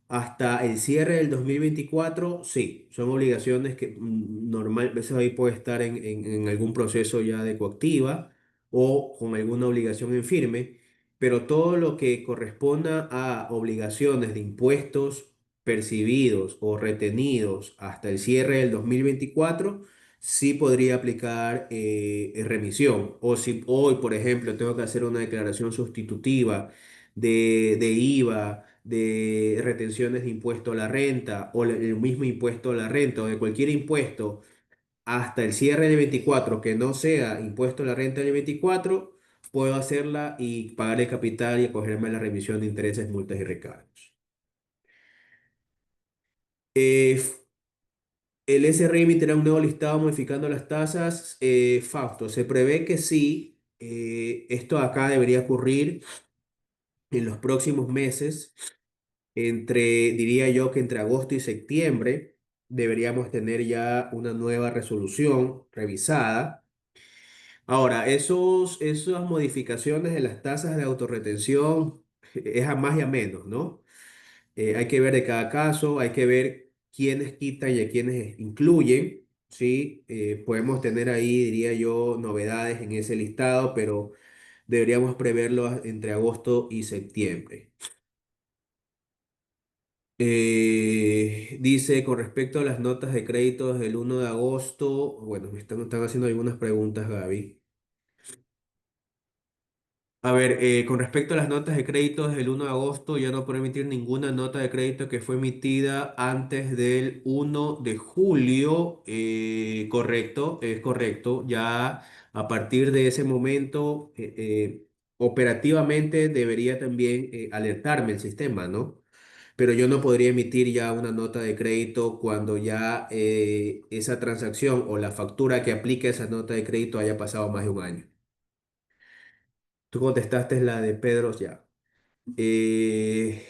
hasta el cierre del 2024, sí, son obligaciones que normal, a veces ahí puede estar en algún proceso ya de coactiva o con alguna obligación en firme, pero todo lo que corresponda a obligaciones de impuestos percibidos o retenidos hasta el cierre del 2024, sí podría aplicar remisión. O si hoy, por ejemplo, tengo que hacer una declaración sustitutiva de IVA, de retenciones de impuesto a la renta o el mismo impuesto a la renta o de cualquier impuesto hasta el cierre del 24 que no sea impuesto a la renta del 24, puedo hacerla y pagar el capital y acogerme a la remisión de intereses, multas y recargos. Eh, el SRI emitirá un nuevo listado modificando las tasas. Fausto, se prevé que sí, esto acá debería ocurrir en los próximos meses. Diría yo que entre agosto y septiembre deberíamos tener ya una nueva resolución revisada. Ahora, esas modificaciones de las tasas de autorretención es a más y a menos, ¿no? Hay que ver de cada caso, hay que ver quiénes quitan y a quiénes incluyen, ¿sí? Podemos tener ahí, diría yo, novedades en ese listado, pero deberíamos preverlo entre agosto y septiembre. Dice, con respecto a las notas de crédito desde el 1 de agosto, bueno, están haciendo algunas preguntas, Gaby. A ver, con respecto a las notas de crédito desde el 1 de agosto, ya no puedo emitir ninguna nota de crédito que fue emitida antes del 1 de julio. Correcto, es correcto. Ya a partir de ese momento, operativamente debería también alertarme el sistema, ¿no? Pero yo no podría emitir ya una nota de crédito cuando ya esa transacción o la factura que aplica esa nota de crédito haya pasado más de un año. Tú contestaste la de Pedro ya. Eh,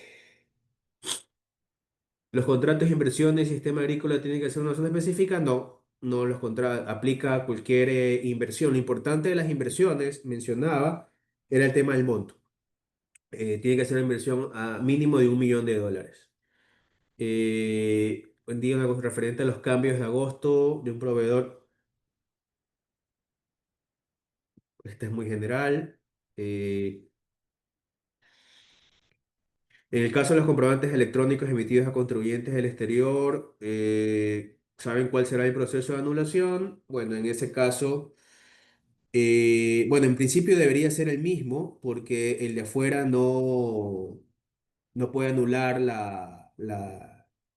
¿Los contratos de inversión del sistema agrícola tienen que ser una zona específica? No, no los contratos, aplica a cualquier inversión. Lo importante de las inversiones, mencionaba, era el tema del monto. Tiene que ser una inversión a mínimo de $1 millón. Dígame con referente a los cambios de agosto de un proveedor, este es muy general. Eh, en el caso de los comprobantes electrónicos emitidos a contribuyentes del exterior, ¿saben cuál será el proceso de anulación? Bueno, en ese caso, bueno, en principio debería ser el mismo porque el de afuera no puede anular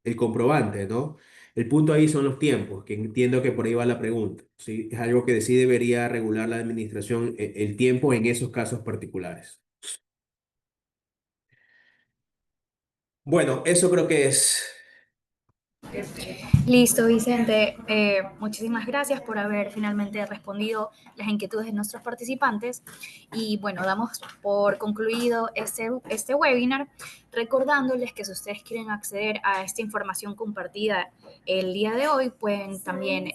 el comprobante, ¿no? El punto ahí son los tiempos, que entiendo que por ahí va la pregunta, ¿sí? Es algo que sí debería regular la administración, el tiempo en esos casos particulares. Bueno, eso creo que es. Listo, Vicente. Muchísimas gracias por haber finalmente respondido las inquietudes de nuestros participantes. Y bueno, damos por concluido este webinar, recordándoles que si ustedes quieren acceder a esta información compartida el día de hoy, pueden también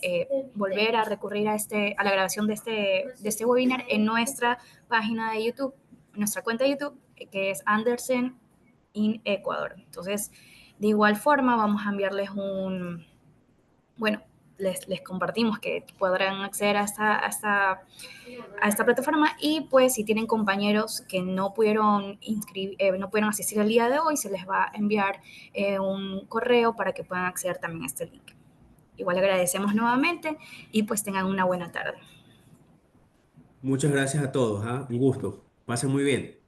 volver a recurrir a la grabación de este webinar en nuestra página de YouTube, nuestra cuenta de YouTube, que es Andersen in Ecuador. Entonces, de igual forma, vamos a enviarles bueno, les compartimos que podrán acceder a esta plataforma y pues si tienen compañeros que no pudieron asistir el día de hoy, se les va a enviar un correo para que puedan acceder también a este link. Igual agradecemos nuevamente y pues tengan una buena tarde. Muchas gracias a todos, ¿ah? Un gusto. Pasen muy bien.